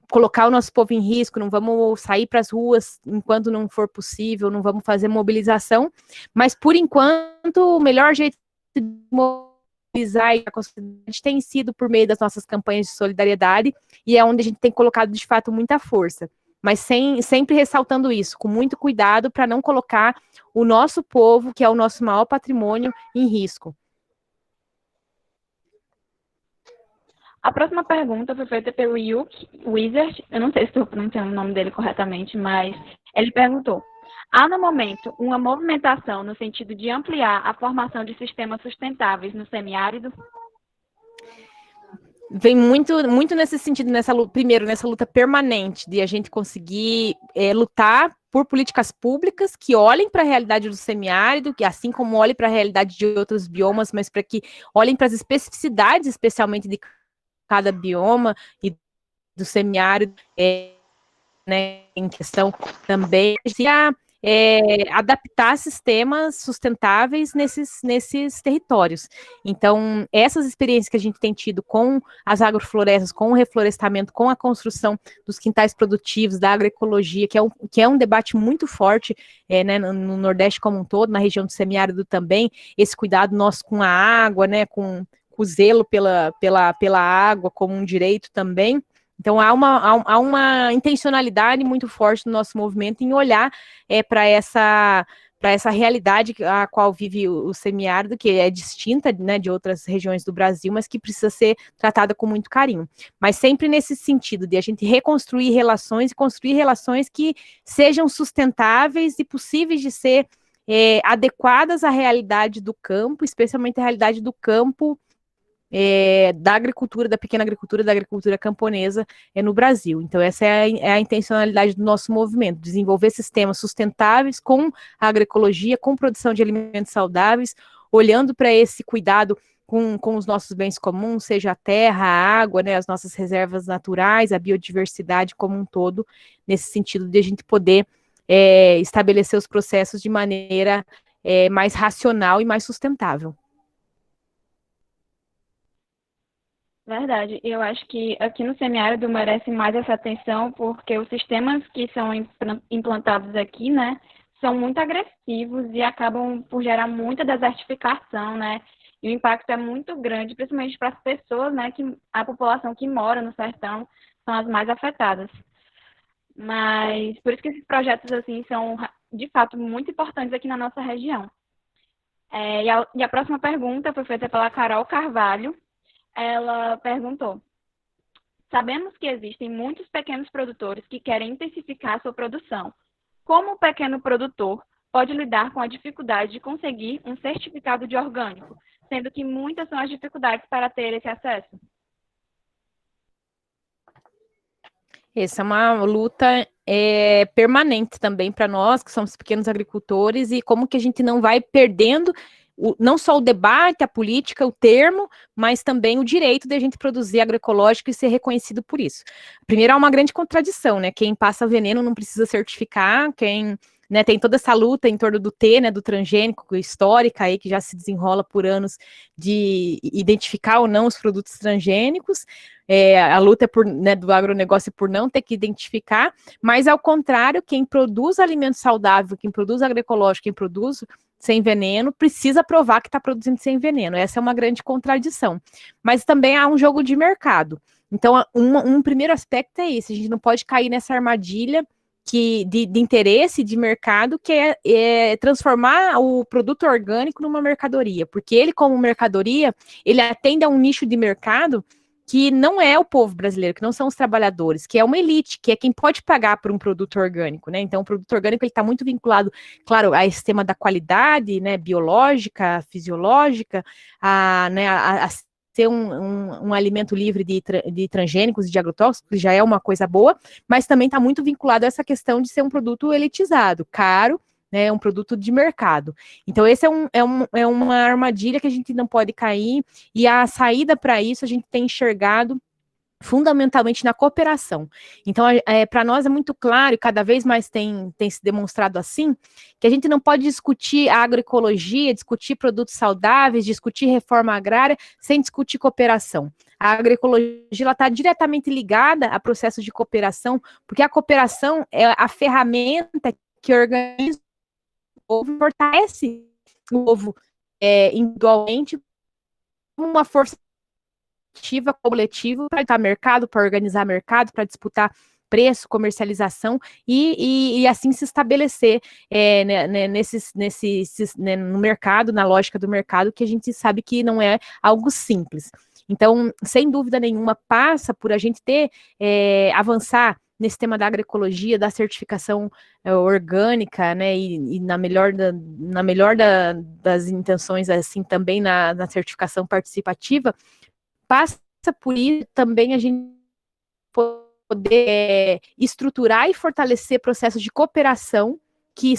colocar o nosso povo em risco, não vamos sair para as ruas enquanto não for possível, não vamos fazer mobilização, mas, por enquanto, o melhor jeito de mobilizar a sociedade tem sido por meio das nossas campanhas de solidariedade, e é onde a gente tem colocado, de fato, muita força, mas sempre ressaltando isso, com muito cuidado para não colocar o nosso povo, que é o nosso maior patrimônio, em risco. A próxima pergunta foi feita pelo Yuki Wizard, eu não sei se estou pronunciando o nome dele corretamente, mas ele perguntou: há no momento uma movimentação no sentido de ampliar a formação de sistemas sustentáveis no semiárido? Vem muito nesse sentido, primeiro, nessa luta permanente de a gente conseguir lutar por políticas públicas que olhem para a realidade do semiárido, que assim como olhem para a realidade de outros biomas, mas para que olhem para as especificidades, especialmente de cada bioma e do semiárido, né, em questão também, adaptar sistemas sustentáveis nesses territórios. Então, essas experiências que a gente tem tido com as agroflorestas, com o reflorestamento, com a construção dos quintais produtivos, da agroecologia, que é um debate muito forte né, no Nordeste como um todo, na região do semiárido também, esse cuidado nosso com a água, né, com o zelo pela água como um direito também. Então, há uma intencionalidade muito forte no nosso movimento em olhar para essa realidade a qual vive o semiárido, que é distinta, né, de outras regiões do Brasil, mas que precisa ser tratada com muito carinho. Mas sempre nesse sentido de a gente reconstruir relações e construir relações que sejam sustentáveis e possíveis de ser adequadas à realidade do campo, especialmente à realidade do campo da agricultura, da pequena agricultura, da agricultura camponesa no Brasil. Então, essa é a intencionalidade do nosso movimento, desenvolver sistemas sustentáveis com a agroecologia, com produção de alimentos saudáveis, olhando para esse cuidado com os nossos bens comuns, seja a terra, a água, né, as nossas reservas naturais, a biodiversidade como um todo, nesse sentido de a gente poder estabelecer os processos de maneira mais racional e mais sustentável. Verdade. Eu acho que aqui no semiárido merece mais essa atenção, porque os sistemas que são implantados aqui, né, são muito agressivos e acabam por gerar muita desertificação, né? E o impacto é muito grande, principalmente para as pessoas, né, a população que mora no sertão são as mais afetadas. Mas por isso que esses projetos assim são de fato muito importantes aqui na nossa região. E a próxima pergunta foi feita pela Carol Carvalho. Ela perguntou: sabemos que existem muitos pequenos produtores que querem intensificar sua produção. Como o pequeno produtor pode lidar com a dificuldade de conseguir um certificado de orgânico, sendo que muitas são as dificuldades para ter esse acesso? Essa é uma luta permanente também para nós, que somos pequenos agricultores, e como que a gente não vai perdendo não só o debate, a política, o termo, mas também o direito de a gente produzir agroecológico e ser reconhecido por isso. Primeiro, há uma grande contradição, né? Quem passa veneno não precisa certificar, quem tem toda essa luta em torno do T, né, do transgênico, histórica aí, que já se desenrola por anos de identificar ou não os produtos transgênicos, a luta do agronegócio por não ter que identificar, mas ao contrário, quem produz alimento saudável, quem produz agroecológico, quem produz sem veneno, precisa provar que está produzindo sem veneno. Essa é uma grande contradição. Mas também há um jogo de mercado. Então, um primeiro aspecto é esse, a gente não pode cair nessa armadilha de interesse de mercado, que é transformar o produto orgânico numa mercadoria, porque ele, como mercadoria, ele atende a um nicho de mercado que não é o povo brasileiro, que não são os trabalhadores, que é uma elite, que é quem pode pagar por um produto orgânico, né? Então, o produto orgânico ele está muito vinculado, claro, a esse tema da qualidade, né, biológica, fisiológica, a ser um alimento livre de transgênicos e de agrotóxicos, que já é uma coisa boa, mas também está muito vinculado a essa questão de ser um produto elitizado, caro, né, um produto de mercado. Então, esse é uma armadilha que a gente não pode cair, e a saída para isso a gente tem enxergado fundamentalmente na cooperação. Então, para nós é muito claro, e cada vez mais tem se demonstrado assim, que a gente não pode discutir a agroecologia, discutir produtos saudáveis, discutir reforma agrária, sem discutir cooperação. A agroecologia está diretamente ligada a processos de cooperação, porque a cooperação é a ferramenta que organiza o ovo, fortalece o ovo individualmente como uma força coletivo para disputar mercado, para organizar mercado, para disputar preço, comercialização e assim se estabelecer no mercado, na lógica do mercado, que a gente sabe que não é algo simples. Então, sem dúvida nenhuma, passa por a gente avançar nesse tema da agroecologia, da certificação orgânica, né, e na melhor das intenções, assim, também na certificação participativa, passa por isso também a gente poder estruturar e fortalecer processos de cooperação que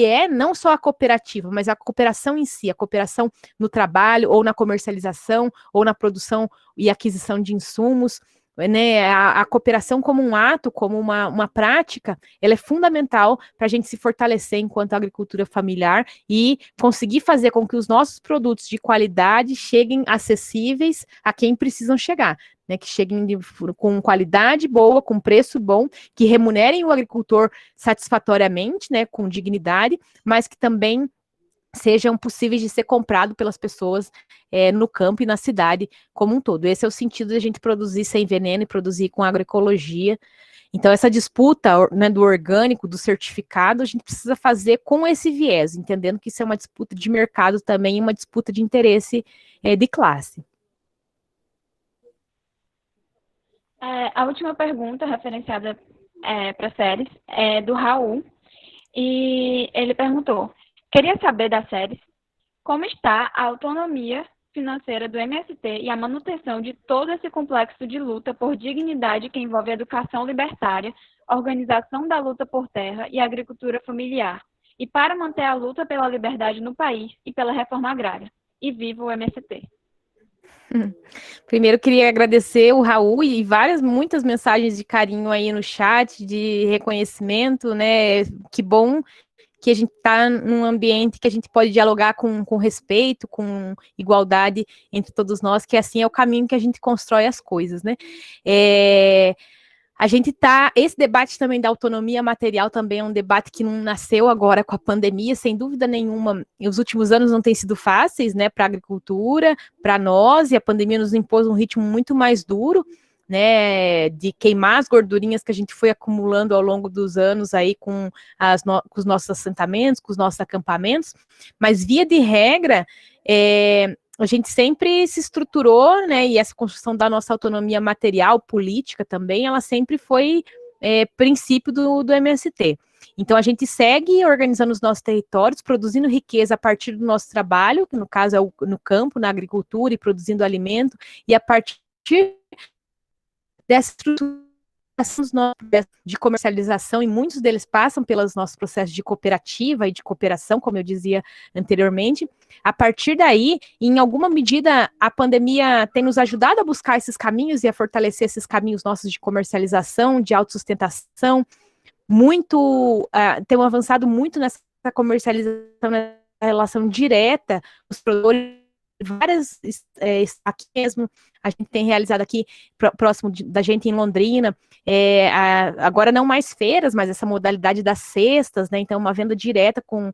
é não só a cooperativa, mas a cooperação em si, a cooperação no trabalho, ou na comercialização, ou na produção e aquisição de insumos, né? A cooperação como um ato, como uma prática, ela é fundamental para a gente se fortalecer enquanto agricultura familiar e conseguir fazer com que os nossos produtos de qualidade cheguem acessíveis a quem precisam chegar. Né, que cheguem com qualidade boa, com preço bom, que remunerem o agricultor satisfatoriamente, né, com dignidade, mas que também sejam possíveis de ser comprado pelas pessoas no campo e na cidade como um todo. Esse é o sentido de a gente produzir sem veneno e produzir com agroecologia. Então, essa disputa, né, do orgânico, do certificado, a gente precisa fazer com esse viés, entendendo que isso é uma disputa de mercado também e uma disputa de interesse de classe. A última pergunta, referenciada para séries, é do Raul. E ele perguntou: queria saber das séries como está a autonomia financeira do MST e a manutenção de todo esse complexo de luta por dignidade que envolve a educação libertária, organização da luta por terra e agricultura familiar, e para manter a luta pela liberdade no país e pela reforma agrária. E viva o MST! Primeiro, queria agradecer o Raul e muitas mensagens de carinho aí no chat, de reconhecimento, né? Que bom que a gente está num ambiente que a gente pode dialogar com respeito, com igualdade entre todos nós, que assim é o caminho que a gente constrói as coisas, né? Esse debate também da autonomia material também é um debate que não nasceu agora com a pandemia, sem dúvida nenhuma. Os últimos anos não têm sido fáceis, né, para a agricultura, para nós, e a pandemia nos impôs um ritmo muito mais duro, né, de queimar as gordurinhas que a gente foi acumulando ao longo dos anos aí com os nossos assentamentos, com os nossos acampamentos, mas via de regra, a gente sempre se estruturou, né, e essa construção da nossa autonomia material, política também, ela sempre foi princípio do MST. Então, a gente segue organizando os nossos territórios, produzindo riqueza a partir do nosso trabalho, que no caso é no campo, na agricultura, e produzindo alimento, e a partir dessa estrutura de comercialização, e muitos deles passam pelos nossos processos de cooperativa e de cooperação, como eu dizia anteriormente. A partir daí, em alguma medida, a pandemia tem nos ajudado a buscar esses caminhos e a fortalecer esses caminhos nossos de comercialização, de autossustentação, tem avançado muito nessa comercialização, nessa relação direta, os produtores, várias, aqui mesmo, a gente tem realizado aqui, próximo da gente em Londrina, agora não mais feiras, mas essa modalidade das cestas, né, então uma venda direta com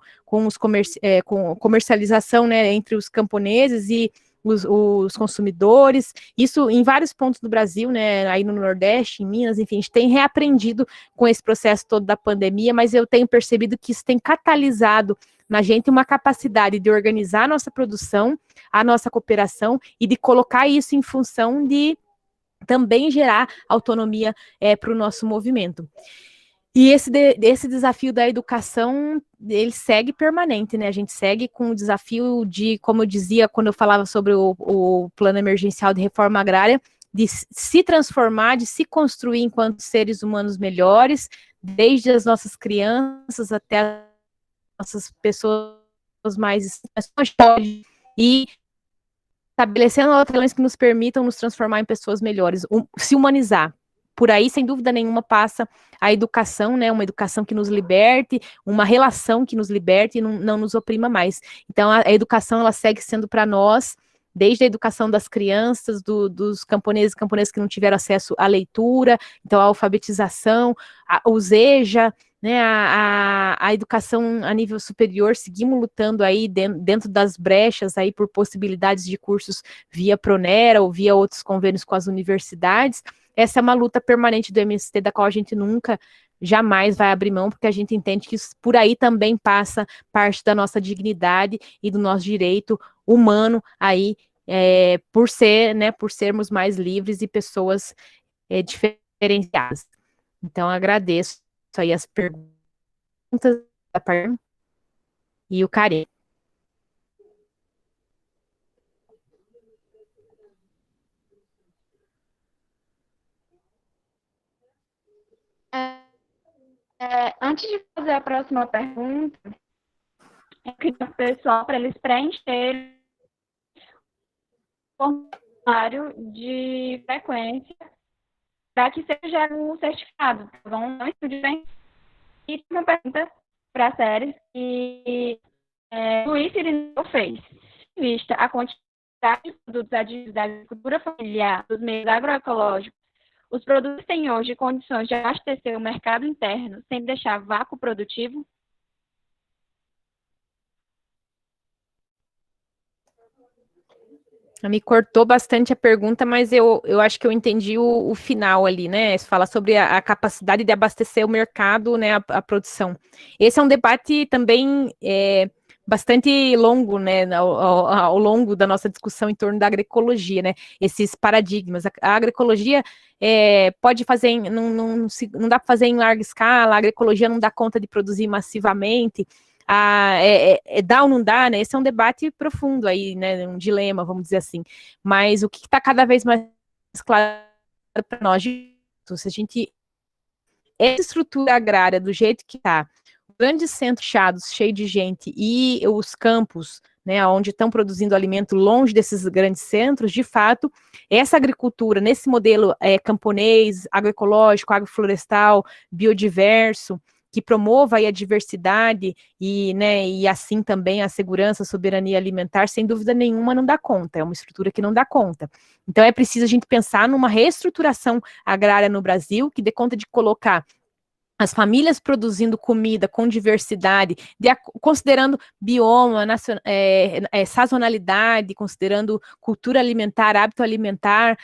comercialização, né, entre os camponeses e os consumidores, isso em vários pontos do Brasil, né, aí no Nordeste, em Minas, enfim, a gente tem reaprendido com esse processo todo da pandemia, mas eu tenho percebido que isso tem catalisado na gente uma capacidade de organizar a nossa produção, a nossa cooperação e de colocar isso em função de também gerar autonomia para o nosso movimento. E esse desafio da educação, ele segue permanente, né? A gente segue com o desafio de, como eu dizia quando eu falava sobre o plano emergencial de reforma agrária, de se transformar, de se construir enquanto seres humanos melhores, desde as nossas crianças até as nossas pessoas mais e estabelecendo relações que nos permitam nos transformar em pessoas melhores, se humanizar. Por aí, sem dúvida nenhuma, passa a educação, né? Uma educação que nos liberte, uma relação que nos liberte e não nos oprima mais. Então, a educação, ela segue sendo para nós, desde a educação das crianças, dos camponeses e camponesas que não tiveram acesso à leitura, então a alfabetização, o ZEJA, né, a educação a nível superior, seguimos lutando aí dentro das brechas aí por possibilidades de cursos via Pronera ou via outros convênios com as universidades. Essa é uma luta permanente do MST, da qual a gente nunca, jamais vai abrir mão, porque a gente entende que por aí também passa parte da nossa dignidade e do nosso direito humano aí, por sermos mais livres e pessoas diferenciadas. Então, agradeço aí as perguntas e o carinho. Antes de fazer a próxima pergunta, eu queria o pessoal para eles preencherem o formulário de frequência para que seja um certificado. Vão no estúdio e tem uma pergunta para a série que Luiz Irineu fez. Vista a quantidade de produtos aditivos da agricultura familiar, dos meios agroecológicos, os produtos têm hoje condições de abastecer o mercado interno sem deixar vácuo produtivo? Me cortou bastante a pergunta, mas eu acho que eu entendi o final ali, né? Você fala sobre a capacidade de abastecer o mercado, né? A produção. Esse é um debate também bastante longo, né? Ao longo da nossa discussão em torno da agroecologia, né? Esses paradigmas. A agroecologia pode fazer, não dá para fazer em larga escala, a agroecologia não dá conta de produzir massivamente. Dá ou não dá, né? Esse é um debate profundo aí, né? Um dilema, vamos dizer assim. Mas o que está cada vez mais claro para nós, se a gente essa estrutura agrária do jeito que está, grandes centros fechados, cheios de gente, e os campos, né, onde estão produzindo alimento longe desses grandes centros, de fato, essa agricultura, nesse modelo camponês, agroecológico, agroflorestal, biodiverso, que promova aí a diversidade e assim também a segurança, a soberania alimentar, sem dúvida nenhuma não dá conta, é uma estrutura que não dá conta. Então é preciso a gente pensar numa reestruturação agrária no Brasil, que dê conta de colocar as famílias produzindo comida com diversidade, considerando bioma, sazonalidade, considerando cultura alimentar, hábito alimentar,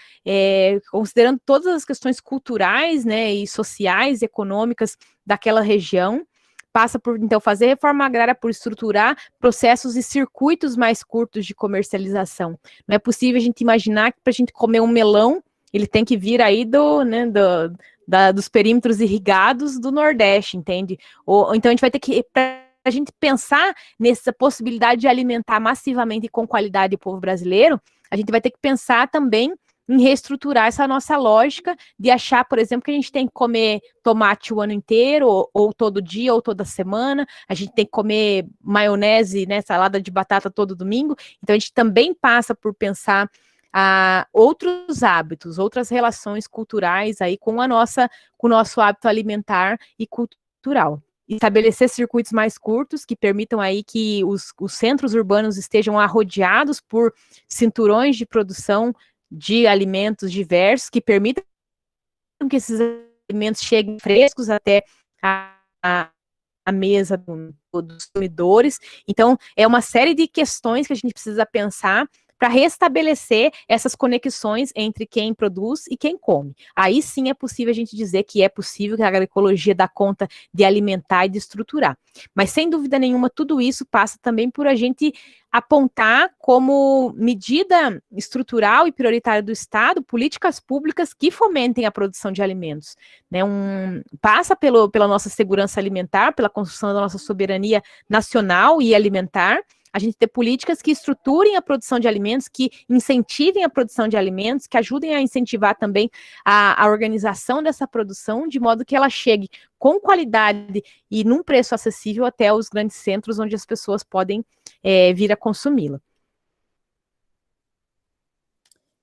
considerando todas as questões culturais, né, e sociais, econômicas daquela região. Passa por, então, fazer reforma agrária por estruturar processos e circuitos mais curtos de comercialização. Não é possível a gente imaginar que para a gente comer um melão, ele tem que vir aí dos perímetros irrigados do Nordeste, entende? Então a gente vai ter que, para a gente pensar nessa possibilidade de alimentar massivamente e com qualidade o povo brasileiro, a gente vai ter que pensar também em reestruturar essa nossa lógica de achar, por exemplo, que a gente tem que comer tomate o ano inteiro, ou todo dia, ou toda semana, a gente tem que comer maionese, né, salada de batata todo domingo, então a gente também passa por pensar outros hábitos, outras relações culturais aí com o nosso hábito alimentar e cultural. Estabelecer circuitos mais curtos que permitam aí que os centros urbanos estejam arrodeados por cinturões de produção de alimentos diversos que permitam que esses alimentos cheguem frescos até a mesa dos consumidores. Então, é uma série de questões que a gente precisa pensar para restabelecer essas conexões entre quem produz e quem come. Aí sim é possível a gente dizer que é possível que a agroecologia dá conta de alimentar e de estruturar. Mas, sem dúvida nenhuma, tudo isso passa também por a gente apontar como medida estrutural e prioritária do Estado políticas públicas que fomentem a produção de alimentos. Né? Passa pela nossa segurança alimentar, pela construção da nossa soberania nacional e alimentar, a gente ter políticas que estruturem a produção de alimentos, que incentivem a produção de alimentos, que ajudem a incentivar também a organização dessa produção, de modo que ela chegue com qualidade e num preço acessível até os grandes centros onde as pessoas podem vir a consumi-la.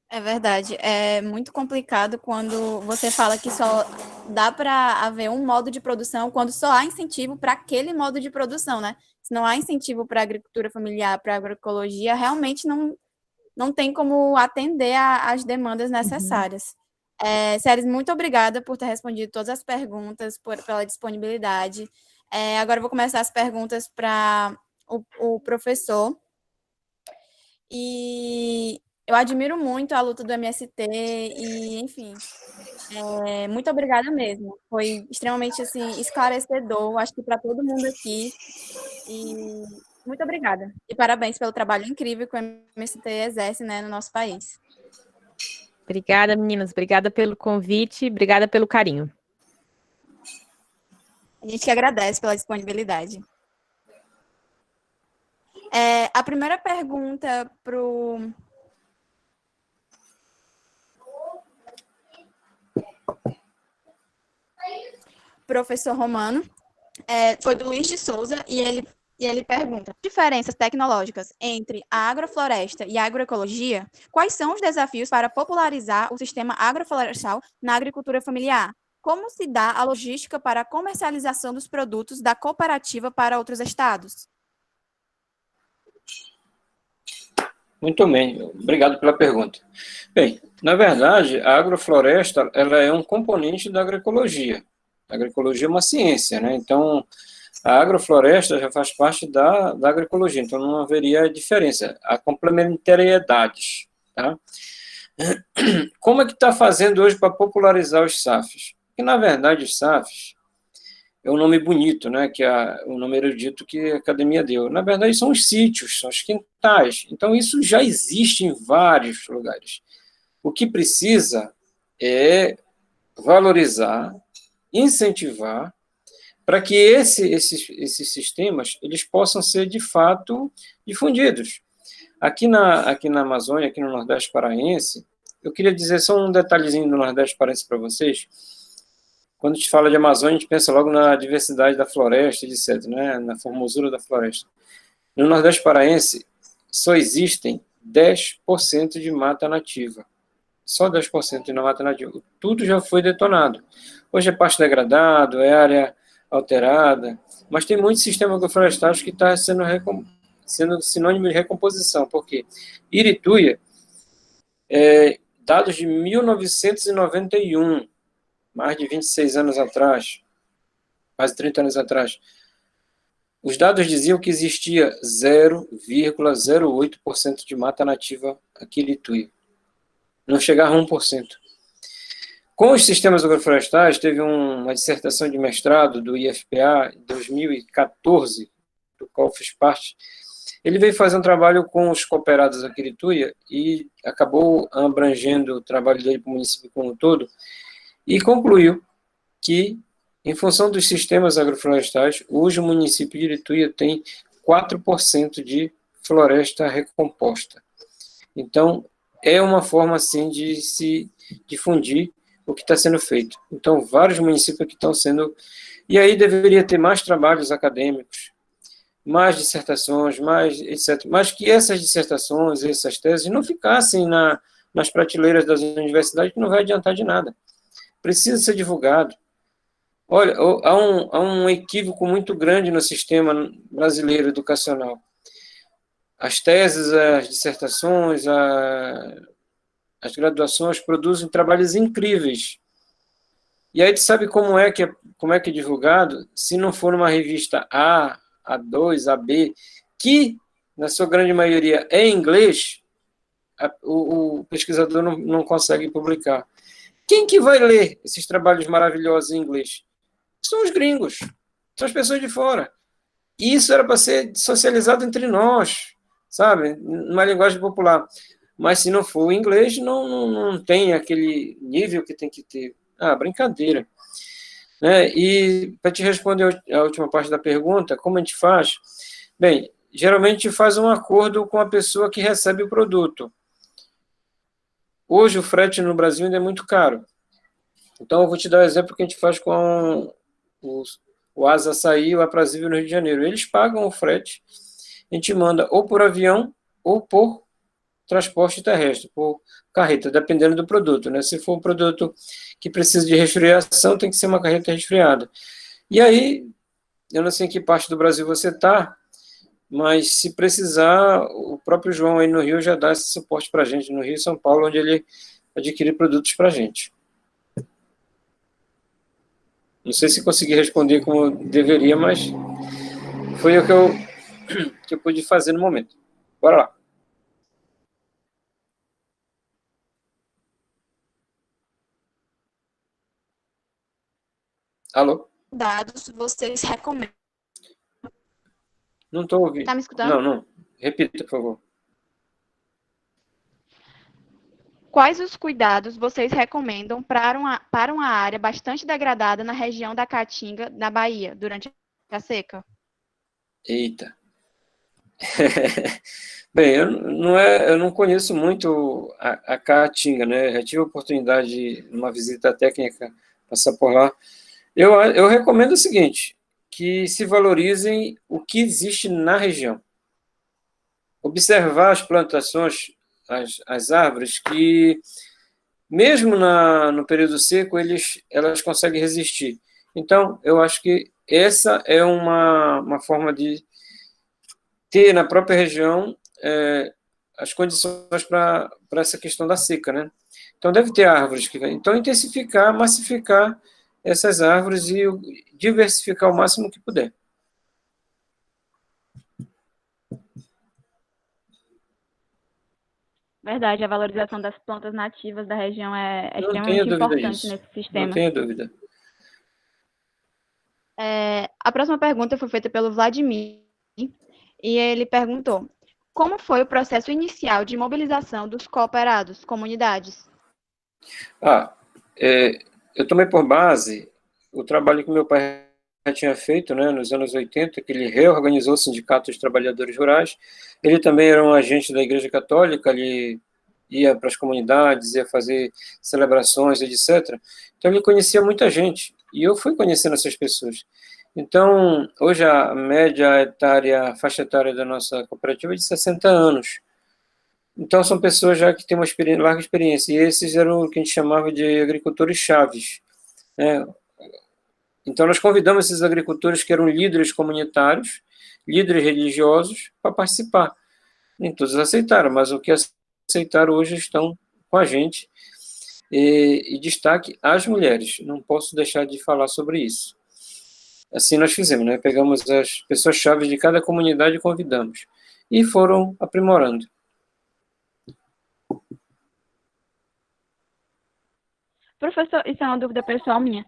É verdade, é muito complicado quando você fala que só dá para haver um modo de produção quando só há incentivo para aquele modo de produção, né? Se não há incentivo para a agricultura familiar, para a agroecologia, realmente não tem como atender às demandas necessárias. Séries, muito obrigada por ter respondido todas as perguntas, pela disponibilidade. Agora eu vou começar as perguntas para o professor. E eu admiro muito a luta do MST e, enfim, muito obrigada mesmo. Foi extremamente, assim, esclarecedor, acho que para todo mundo aqui. E muito obrigada. E parabéns pelo trabalho incrível que o MST exerce, né, no nosso país. Obrigada, meninas. Obrigada pelo convite. Obrigada pelo carinho. A gente que agradece pela disponibilidade. A primeira pergunta para o... professor Romano, foi do Luiz de Souza, e ele pergunta: diferenças tecnológicas entre a agrofloresta e a agroecologia? Quais são os desafios para popularizar o sistema agroflorestal na agricultura familiar? Como se dá a logística para a comercialização dos produtos da cooperativa para outros estados? Muito bem, obrigado pela pergunta. Bem, na verdade, a agrofloresta, ela é um componente da agroecologia. A agroecologia é uma ciência, né? Então, a agrofloresta já faz parte da agroecologia, então não haveria diferença. Há complementariedades, tá? Como é que está fazendo hoje para popularizar os SAFs? Porque, na verdade, os SAFs é um nome bonito, né, que é o nome erudito que a academia deu. Na verdade, são os sítios, são os quintais. Então, isso já existe em vários lugares. O que precisa é valorizar, incentivar, para que esses sistemas eles possam ser, de fato, difundidos. Aqui na Amazônia, aqui no Nordeste Paraense, eu queria dizer só um detalhezinho do Nordeste Paraense para vocês. Quando a gente fala de Amazônia, a gente pensa logo na diversidade da floresta, etc., né? Na formosura da floresta. No Nordeste Paraense, só existem 10% de mata nativa. Só 10% de mata nativa. Tudo já foi detonado. Hoje é pasto degradado, é área alterada, mas tem muitos sistemas agroflorestais que estão sendo sinônimo de recomposição. Por quê? Irituia, dados de 1991, mais de 26 anos atrás, quase 30 anos atrás, os dados diziam que existia 0,08% de mata nativa aqui em Irituia. Não chegava a 1%. Com os sistemas agroflorestais, teve uma dissertação de mestrado do IFPA em 2014, do qual fiz parte. Ele veio fazer um trabalho com os cooperados aqui em Irituia e acabou abrangendo o trabalho dele para o município como um todo, e concluiu que, em função dos sistemas agroflorestais, hoje o município de Irituia tem 4% de floresta recomposta. Então, é uma forma, assim, de se difundir o que está sendo feito. Então, vários municípios aqui estão sendo... E aí deveria ter mais trabalhos acadêmicos, mais dissertações, mais etc. Mas que essas dissertações, essas teses, não ficassem nas prateleiras das universidades, que não vai adiantar de nada. Precisa ser divulgado. Olha, há um equívoco muito grande no sistema brasileiro educacional. As teses, as dissertações, as graduações produzem trabalhos incríveis. E aí, tu sabe como é que é divulgado? Se não for numa revista A, A2, AB, que, na sua grande maioria, é em inglês, o pesquisador não consegue publicar. Quem que vai ler esses trabalhos maravilhosos em inglês? São os gringos, são as pessoas de fora. E isso era para ser socializado entre nós, sabe? Numa linguagem popular. Mas se não for o inglês, não tem aquele nível que tem que ter. Brincadeira. Né? E para te responder a última parte da pergunta, como a gente faz? Bem, geralmente faz um acordo com a pessoa que recebe o produto. Hoje o frete no Brasil ainda é muito caro. Então eu vou te dar um exemplo que a gente faz com o Asa Açaí e o Aprazível no Rio de Janeiro. Eles pagam o frete, a gente manda ou por avião ou por transporte terrestre, por carreta, dependendo do produto, né? Se for um produto que precisa de resfriação, tem que ser uma carreta resfriada. E aí, eu não sei em que parte do Brasil você está, mas se precisar, o próprio João aí no Rio já dá esse suporte para a gente, no Rio e São Paulo, onde ele adquire produtos para a gente. Não sei se consegui responder como deveria, mas foi o que eu pude fazer no momento. Bora lá. Alô? Dados vocês recomendam? Não estou ouvindo. Tá me escutando? Não. Repita, por favor. Quais os cuidados vocês recomendam para uma área bastante degradada na região da Caatinga, na Bahia, durante a seca? Eita. Bem, eu não conheço muito a Caatinga, né? Eu tive a oportunidade, numa visita técnica, passar por lá. Eu recomendo o seguinte, que se valorizem o que existe na região. Observar as plantações, as árvores, que mesmo no período seco, elas conseguem resistir. Então, eu acho que essa é uma forma de ter na própria região as condições para essa questão da seca, né? Então, deve ter árvores que... Então, intensificar, massificar essas árvores e diversificar o máximo que puder. Verdade, a valorização das plantas nativas da região é Não tenha extremamente dúvida importante disso. nesse sistema. Não tenha dúvida. A próxima pergunta foi feita pelo Vladimir, e ele perguntou: como foi o processo inicial de mobilização dos cooperados, comunidades? Eu tomei por base o trabalho que meu pai já tinha feito, né, nos anos 80, que ele reorganizou o Sindicato dos Trabalhadores Rurais. Ele também era um agente da Igreja Católica, ele ia para as comunidades, ia fazer celebrações, etc. Então, ele conhecia muita gente, e eu fui conhecendo essas pessoas. Então, hoje a faixa etária da nossa cooperativa é de 60 anos. Então, são pessoas já que têm uma larga experiência, e esses eram o que a gente chamava de agricultores chaves, né? Então, nós convidamos esses agricultores que eram líderes comunitários, líderes religiosos, para participar. Nem todos aceitaram, mas o que aceitaram hoje estão com a gente. E destaque as mulheres, não posso deixar de falar sobre isso. Assim nós fizemos, né? Pegamos as pessoas-chave de cada comunidade e convidamos. E foram aprimorando. Professor, isso é uma dúvida pessoal minha.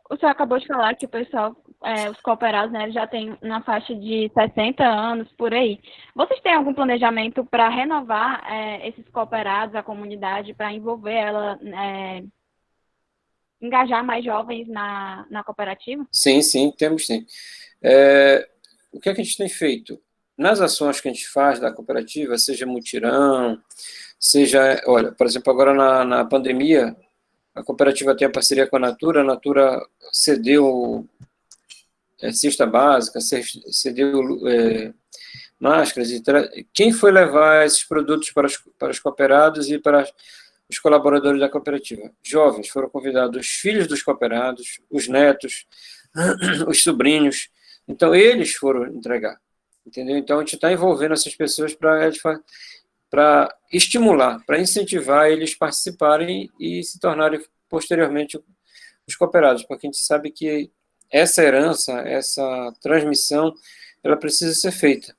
O senhor acabou de falar que o pessoal, os cooperados, né, já tem na faixa de 60 anos, por aí. Vocês têm algum planejamento para renovar esses cooperados, a comunidade, para envolver ela, engajar mais jovens na cooperativa? Sim, temos sim. O que é que a gente tem feito? Nas ações que a gente faz da cooperativa, seja mutirão, seja, olha, por exemplo, agora na pandemia, a cooperativa tem a parceria com a Natura cedeu cesta básica, cedeu máscaras. Quem foi levar esses produtos para os cooperados e para os colaboradores da cooperativa? Jovens, foram convidados os filhos dos cooperados, os netos, os sobrinhos. Então, eles foram entregar, entendeu? Então, a gente está envolvendo essas pessoas para estimular, para incentivar eles participarem e se tornarem posteriormente os cooperados, porque a gente sabe que essa herança, essa transmissão, ela precisa ser feita.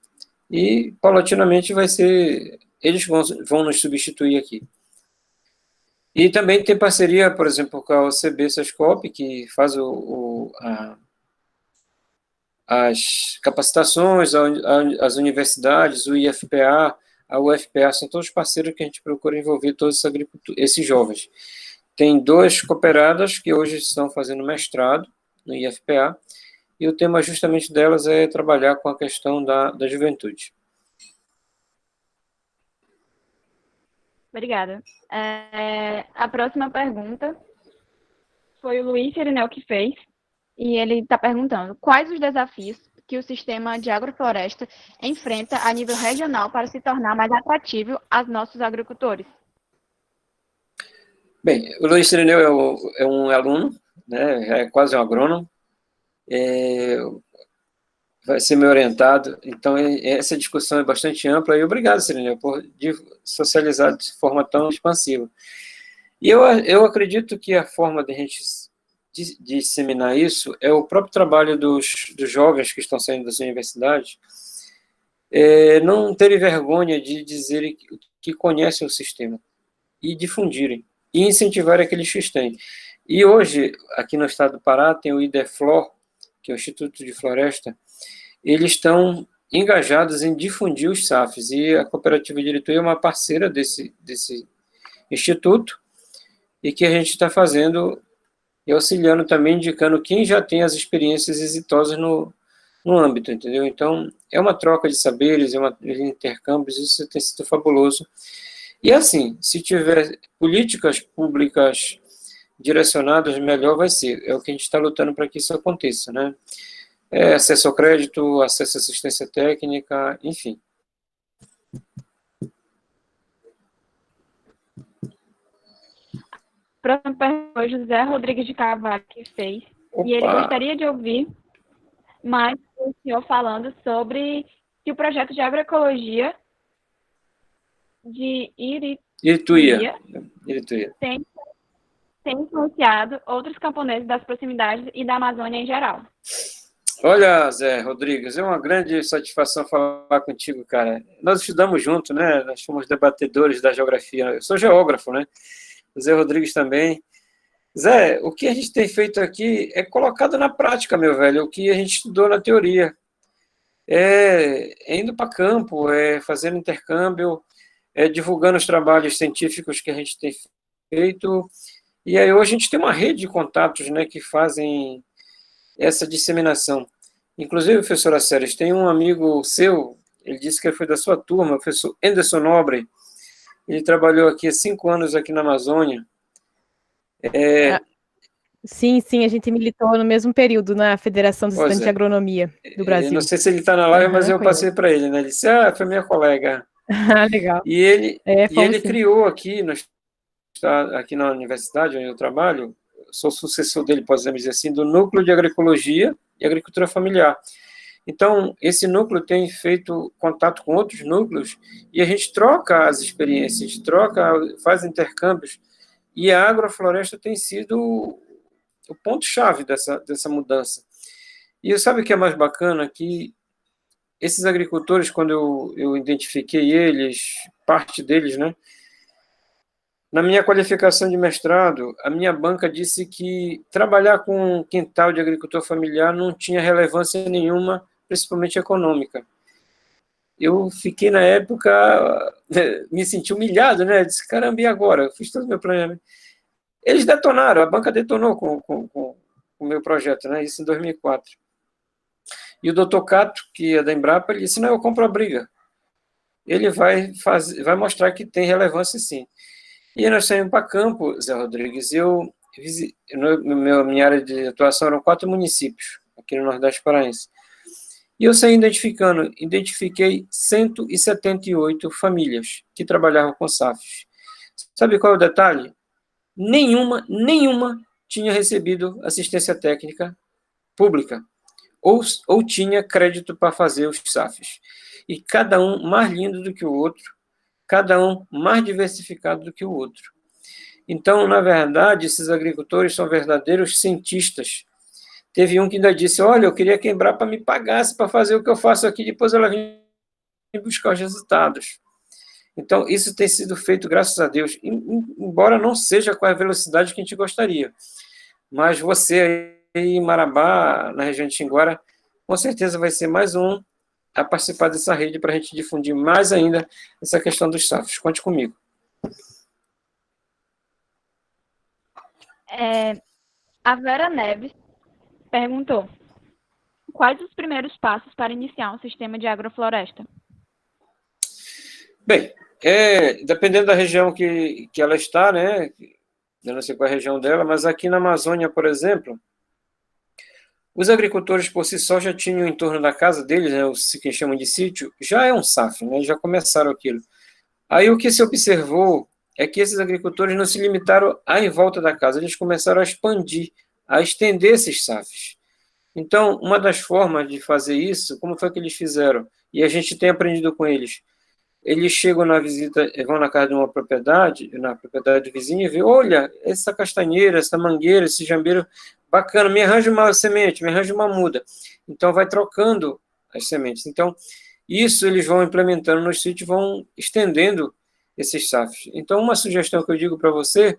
E, paulatinamente, eles vão nos substituir aqui. E também tem parceria, por exemplo, com a OCB Sescop, que faz as capacitações, as universidades, o IFPA, a UFPA, são todos parceiros que a gente procura envolver todos esses jovens. Tem 2 cooperadas que hoje estão fazendo mestrado no IFPA, e o tema justamente delas é trabalhar com a questão da juventude. Obrigada. A próxima pergunta foi o Luiz Irineu que fez, e ele está perguntando: quais os desafios que o sistema de agrofloresta enfrenta a nível regional para se tornar mais atrativo aos nossos agricultores? Bem, o Luiz Irineu é um aluno, né, é quase um agrônomo, vai ser meu orientado, então essa discussão é bastante ampla, e obrigado, Irineu, por socializar de forma tão expansiva. E eu acredito que a forma de a gente disseminar isso é o próprio trabalho dos jovens que estão saindo das universidades, não terem vergonha de dizerem que conhecem o sistema, e difundirem, e incentivar aqueles que têm. E hoje, aqui no estado do Pará, tem o IDEFLOR, que é o Instituto de Floresta, eles estão engajados em difundir os SAFs, e a Cooperativa de Irituí é uma parceira desse instituto, e que a gente está fazendo e auxiliando também, indicando quem já tem as experiências exitosas no âmbito, entendeu? Então, é uma troca de saberes, intercâmbios, isso tem sido fabuloso. E assim, se tiver políticas públicas direcionados, melhor vai ser. É o que a gente está lutando para que isso aconteça, né? Acesso ao crédito, acesso à assistência técnica, enfim. Próxima pergunta, o José Rodrigues de Carvalho que fez. Opa. E ele gostaria de ouvir mais o senhor falando sobre que o projeto de agroecologia de Irituia. tem influenciado outros camponeses das proximidades e da Amazônia em geral. Olha, Zé Rodrigues, é uma grande satisfação falar contigo, cara. Nós estudamos junto, né? Nós fomos debatedores da geografia. Eu sou geógrafo, né? O Zé Rodrigues também. Zé, o que a gente tem feito aqui é colocado na prática, meu velho, o que a gente estudou na teoria. É indo para campo, é fazendo intercâmbio, é divulgando os trabalhos científicos que a gente tem feito. E aí hoje a gente tem uma rede de contatos, né, que fazem essa disseminação. Inclusive, professora Séries, tem um amigo seu, ele disse que foi da sua turma, o professor Anderson Nobre, ele trabalhou aqui há 5 anos aqui na Amazônia. Sim, a gente militou no mesmo período na Federação dos Estudantes de Agronomia do Brasil. Não sei se ele está na live, mas eu passei para ele, né? Ele disse, foi minha colega. Legal. E ele sim. criou aqui, aqui na universidade onde eu trabalho, sou sucessor dele, podemos dizer assim, do Núcleo de Agroecologia e Agricultura Familiar. Então, esse núcleo tem feito contato com outros núcleos e a gente troca as experiências, faz intercâmbios, e a agrofloresta tem sido o ponto-chave dessa mudança. E sabe o que é mais bacana? Que esses agricultores, quando eu identifiquei eles, parte deles, né? Na minha qualificação de mestrado, a minha banca disse que trabalhar com um quintal de agricultor familiar não tinha relevância nenhuma, principalmente econômica. Eu fiquei, na época, me senti humilhado, né? Disse, caramba, e agora? Eu fiz todo o meu planejamento. Eles detonaram, a banca detonou com o meu projeto, né? Isso em 2004. E o doutor Cato, que é da Embrapa, ele disse, não, eu compro a briga. Ele vai mostrar que tem relevância, sim. E nós saímos para campo, Zé Rodrigues, minha área de atuação eram 4 municípios, aqui no Nordeste Paraense. E eu saí identifiquei 178 famílias que trabalhavam com SAFs. Sabe qual é o detalhe? Nenhuma tinha recebido assistência técnica pública, ou tinha crédito para fazer os SAFs. E cada um mais lindo do que o outro, cada um mais diversificado do que o outro. Então, na verdade, esses agricultores são verdadeiros cientistas. Teve um que ainda disse, olha, eu queria que a Embrapa me pagasse para fazer o que eu faço aqui, depois ela vem buscar os resultados. Então, isso tem sido feito, graças a Deus, embora não seja com a velocidade que a gente gostaria. Mas você aí em Marabá, na região de Xinguara, com certeza vai ser mais um a participar dessa rede para a gente difundir mais ainda essa questão dos SAFs. Conte comigo. A Vera Neves perguntou, quais os primeiros passos para iniciar um sistema de agrofloresta? Bem, dependendo da região que ela está, né? Eu não sei qual é a região dela, mas aqui na Amazônia, por exemplo, os agricultores por si só já tinham em torno da casa deles, né, o que chamam de sítio, já é um SAF, né, já começaram aquilo. Aí o que se observou é que esses agricultores não se limitaram a em volta da casa, eles começaram a expandir, a estender esses SAFs. Então, uma das formas de fazer isso, como foi que eles fizeram? E a gente tem aprendido com eles. Eles chegam na visita, vão na casa de uma propriedade, na propriedade do vizinho, e vê, olha, essa castanheira, essa mangueira, esse jambeiro, bacana, me arranja uma semente, me arranja uma muda. Então, vai trocando as sementes. Então, isso eles vão implementando nos sítios, vão estendendo esses SAFs. Então, uma sugestão que eu digo para você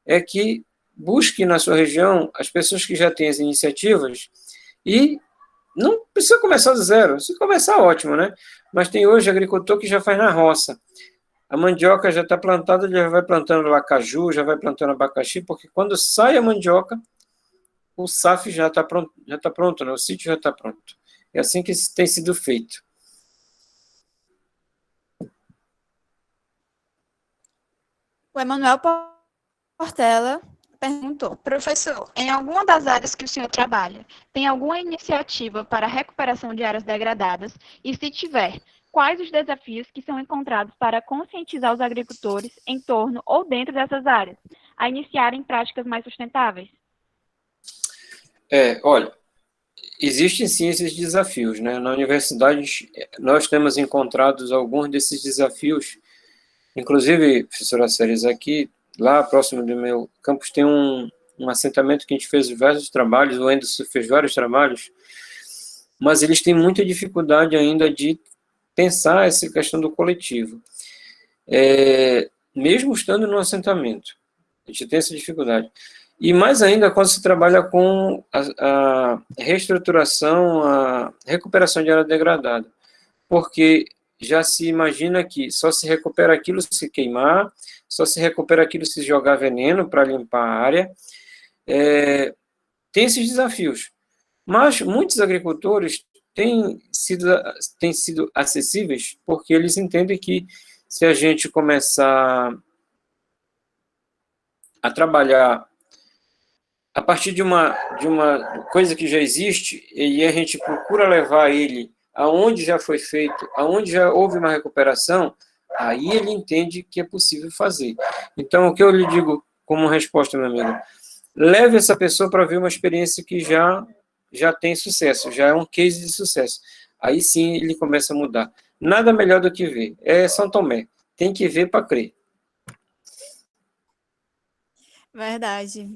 é que busque na sua região as pessoas que já têm as iniciativas e não precisa começar do zero. Se começar, ótimo, né? Mas tem hoje agricultor que já faz na roça. A mandioca já está plantada, ele já vai plantando lá caju, já vai plantando abacaxi, porque quando sai a mandioca, o SAF já está pronto, né? O sítio já está pronto. É assim que tem sido feito. O Emanuel Portela perguntou: professor, em alguma das áreas que o senhor trabalha, tem alguma iniciativa para a recuperação de áreas degradadas? E se tiver, quais os desafios que são encontrados para conscientizar os agricultores em torno ou dentro dessas áreas, a iniciarem práticas mais sustentáveis? Olha, existem sim esses desafios, né? Na universidade, nós temos encontrado alguns desses desafios. Inclusive, professora Séries, aqui, lá próximo do meu campus, tem um assentamento que a gente fez diversos trabalhos, o Anderson fez vários trabalhos, mas eles têm muita dificuldade ainda de pensar essa questão do coletivo. Mesmo estando no assentamento, a gente tem essa dificuldade. E mais ainda quando se trabalha com a reestruturação, a recuperação de área degradada, porque já se imagina que só se recupera aquilo se queimar, só se recupera aquilo se jogar veneno para limpar a área. Tem esses desafios. Mas muitos agricultores têm sido acessíveis porque eles entendem que se a gente começar a trabalhar a partir de uma coisa que já existe, e a gente procura levar ele aonde já foi feito, aonde já houve uma recuperação, aí ele entende que é possível fazer. Então, o que eu lhe digo como resposta, meu amigo, leve essa pessoa para ver uma experiência que já tem sucesso, já é um case de sucesso. Aí sim ele começa a mudar. Nada melhor do que ver. É São Tomé. Tem que ver para crer. Verdade.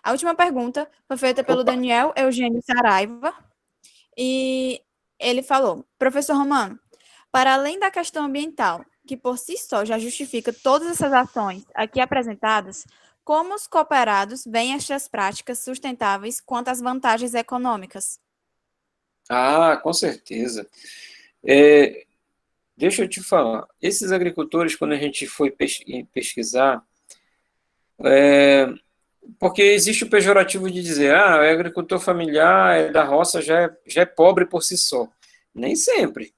A última pergunta foi feita pelo Daniel Eugênio Saraiva, e ele falou: professor Romano, para além da questão ambiental, que por si só já justifica todas essas ações aqui apresentadas, como os cooperados veem estas práticas sustentáveis quanto às vantagens econômicas? Com certeza. Deixa eu te falar, esses agricultores, quando a gente foi pesquisar, porque existe o pejorativo de dizer, é agricultor familiar, é da roça, já é pobre por si só. Nem sempre.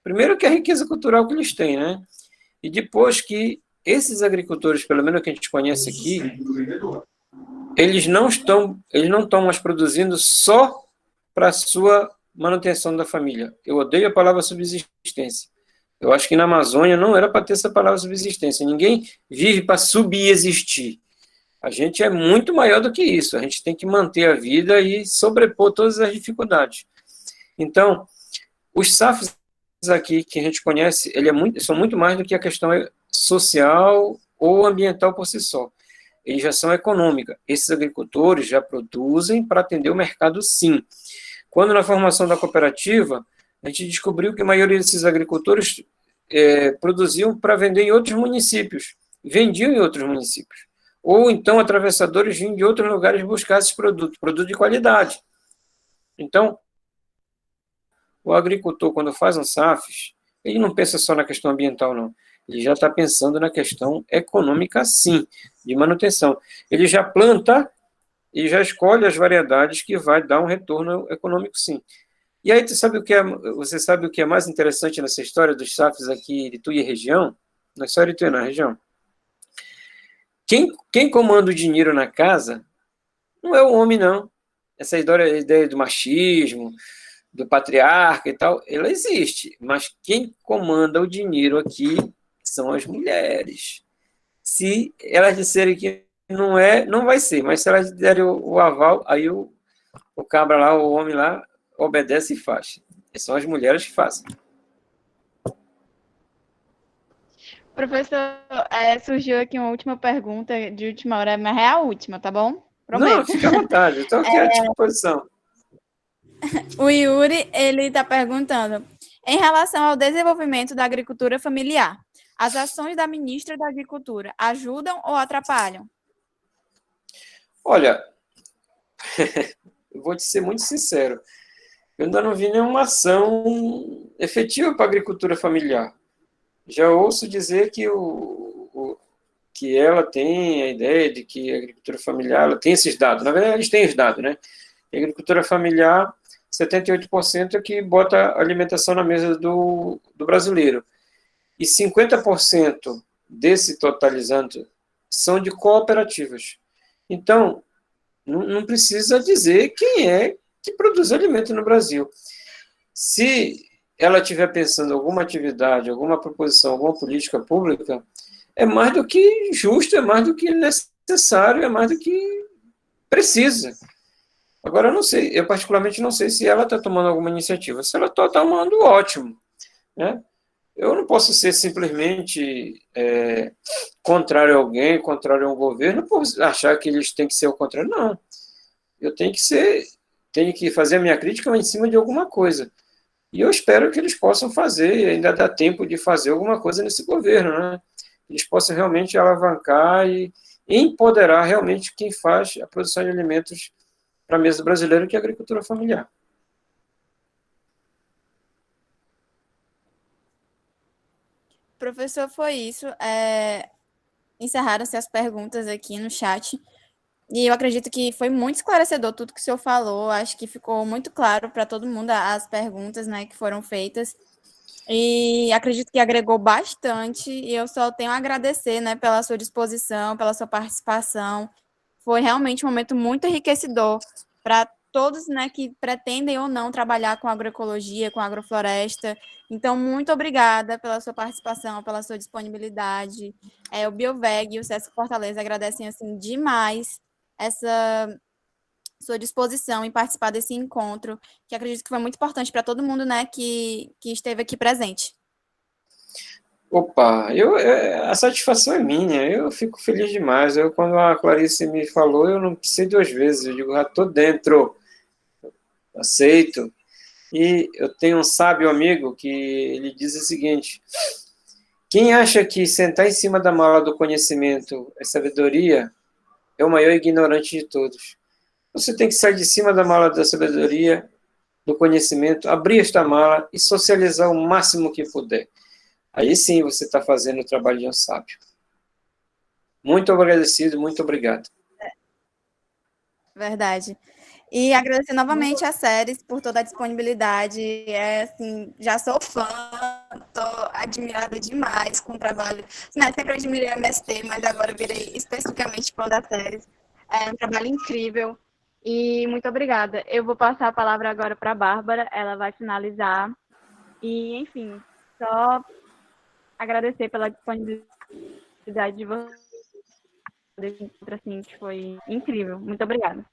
Primeiro que a riqueza cultural que eles têm, né? E depois que esses agricultores, pelo menos que a gente conhece aqui, eles não estão mais produzindo só para a sua manutenção da família. Eu odeio a palavra subsistência. Eu acho que na Amazônia não era para ter essa palavra subsistência. Ninguém vive para subsistir. A gente é muito maior do que isso. A gente tem que manter a vida e sobrepor todas as dificuldades. Então, os SAFs aqui que a gente conhece, são muito mais do que a questão social ou ambiental por si só. Eles já são econômica. Esses agricultores já produzem para atender o mercado, sim. Quando na formação da cooperativa, a gente descobriu que a maioria desses agricultores produziam para vender em outros municípios, vendiam em outros municípios. Ou então atravessadores vinham de outros lugares buscar esses produtos, produto de qualidade. Então, o agricultor, quando faz um SAFs, ele não pensa só na questão ambiental, não. Ele já está pensando na questão econômica, sim, de manutenção. Ele já planta e já escolhe as variedades que vai dar um retorno econômico, sim. E aí, você sabe o que é mais interessante nessa história dos SAFs aqui de Ituí e região? Não é só Ituí, na região. Quem comanda o dinheiro na casa não é o homem, não. Essa ideia do machismo, do patriarca e tal, ela existe. Mas quem comanda o dinheiro aqui são as mulheres. Se elas disserem que não é, não vai ser. Mas se elas derem o aval, aí o cabra lá, o homem lá, obedece e faz. São as mulheres que fazem. Professor, surgiu aqui uma última pergunta de última hora, mas é a última, tá bom? Prometo. Não, fica à vontade, eu estou aqui à disposição. O Yuri, ele está perguntando, em relação ao desenvolvimento da agricultura familiar, as ações da ministra da Agricultura ajudam ou atrapalham? Olha, eu vou te ser muito sincero, eu ainda não vi nenhuma ação efetiva para a agricultura familiar. Já ouço dizer que que ela tem a ideia de que a agricultura familiar ela tem esses dados. Na verdade, eles têm os dados, né? A agricultura familiar, 78% é que bota a alimentação na mesa do brasileiro. E 50% desse totalizando são de cooperativas. Então, não precisa dizer quem é que produz alimento no Brasil. Se ela estiver pensando em alguma atividade, alguma proposição, alguma política pública, é mais do que justo, é mais do que necessário, é mais do que precisa. Agora, eu não sei, eu particularmente não sei se ela está tomando alguma iniciativa. Se ela está tomando, ótimo, né? Eu não posso ser simplesmente contrário a alguém, contrário a um governo, por achar que eles têm que ser o contrário. Não. Eu tenho que fazer a minha crítica em cima de alguma coisa. E eu espero que eles possam fazer, ainda dá tempo de fazer alguma coisa nesse governo, né? Eles possam realmente alavancar e empoderar realmente quem faz a produção de alimentos para a mesa brasileira, que é a agricultura familiar. Professor, foi isso. Encerraram-se as perguntas aqui no chat. E eu acredito que foi muito esclarecedor tudo que o senhor falou. Acho que ficou muito claro para todo mundo as perguntas, né, que foram feitas. E acredito que agregou bastante. E eu só tenho a agradecer, né, pela sua disposição, pela sua participação. Foi realmente um momento muito enriquecedor para todos, né, que pretendem ou não trabalhar com agroecologia, com agrofloresta. Então, muito obrigada pela sua participação, pela sua disponibilidade. O Bioveg e o Sesc Fortaleza agradecem assim demais essa sua disposição em participar desse encontro, que acredito que foi muito importante para todo mundo, né, que esteve aqui presente. Opa, a satisfação é minha, eu fico feliz demais. Quando a Clarice me falou, eu não pensei duas vezes, eu digo, já estou dentro, aceito. E eu tenho um sábio amigo que ele diz o seguinte: quem acha que sentar em cima da mala do conhecimento é sabedoria, é o maior ignorante de todos. Você tem que sair de cima da mala da sabedoria, do conhecimento, abrir esta mala e socializar o máximo que puder. Aí sim você está fazendo o trabalho de um sábio. Muito agradecido, muito obrigado. Verdade. E agradecer novamente a Séries por toda a disponibilidade. Assim, já sou fã, estou admirada demais com o trabalho. Né, sempre admirei a MST, mas agora virei especificamente fã da Séries. É um trabalho incrível. E muito obrigada. Eu vou passar a palavra agora para a Bárbara, ela vai finalizar. E, enfim, só agradecer pela disponibilidade de vocês. Assim, que foi incrível. Muito obrigada.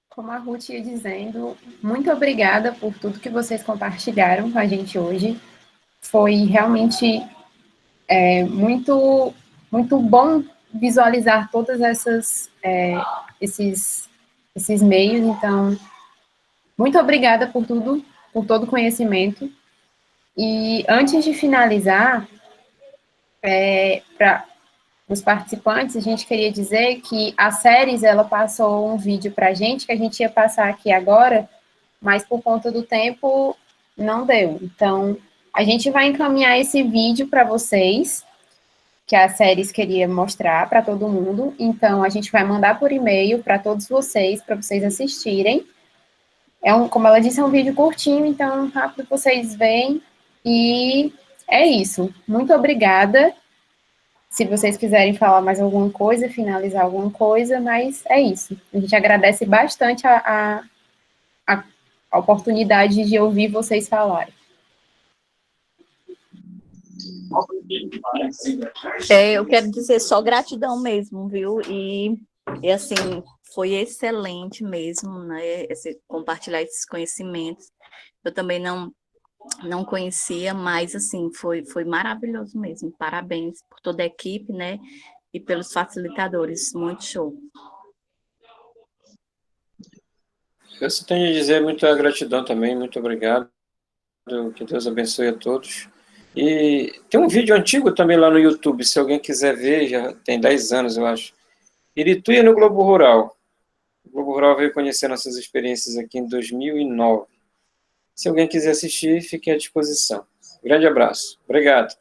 Como a Ruth ia dizendo, muito obrigada por tudo que vocês compartilharam com a gente hoje. Foi realmente muito, muito bom visualizar todas esses meios. Então, muito obrigada por tudo, por todo o conhecimento. E antes de finalizar, para os participantes, a gente queria dizer que a Séries, ela passou um vídeo para a gente, que a gente ia passar aqui agora, mas por conta do tempo, não deu. Então, a gente vai encaminhar esse vídeo para vocês, que a Séries queria mostrar para todo mundo. Então, a gente vai mandar por e-mail para todos vocês, para vocês assistirem. Como ela disse, é um vídeo curtinho, então rápido vocês veem. E é isso. Muito obrigada. Se vocês quiserem falar mais alguma coisa, finalizar alguma coisa, mas é isso. A gente agradece bastante a oportunidade de ouvir vocês falarem. Eu quero dizer só gratidão mesmo, viu? E assim, foi excelente mesmo, né? Compartilhar esses conhecimentos. Eu também não conhecia, mas assim, foi maravilhoso mesmo. Parabéns por toda a equipe, né? E pelos facilitadores, muito show. Eu só tenho a dizer muita gratidão também, muito obrigado. Que Deus abençoe a todos. E tem um vídeo antigo também lá no YouTube, se alguém quiser ver, já tem 10 anos, eu acho. Irituia no Globo Rural. O Globo Rural veio conhecer nossas experiências aqui em 2009. Se alguém quiser assistir, fique à disposição. Grande abraço. Obrigado.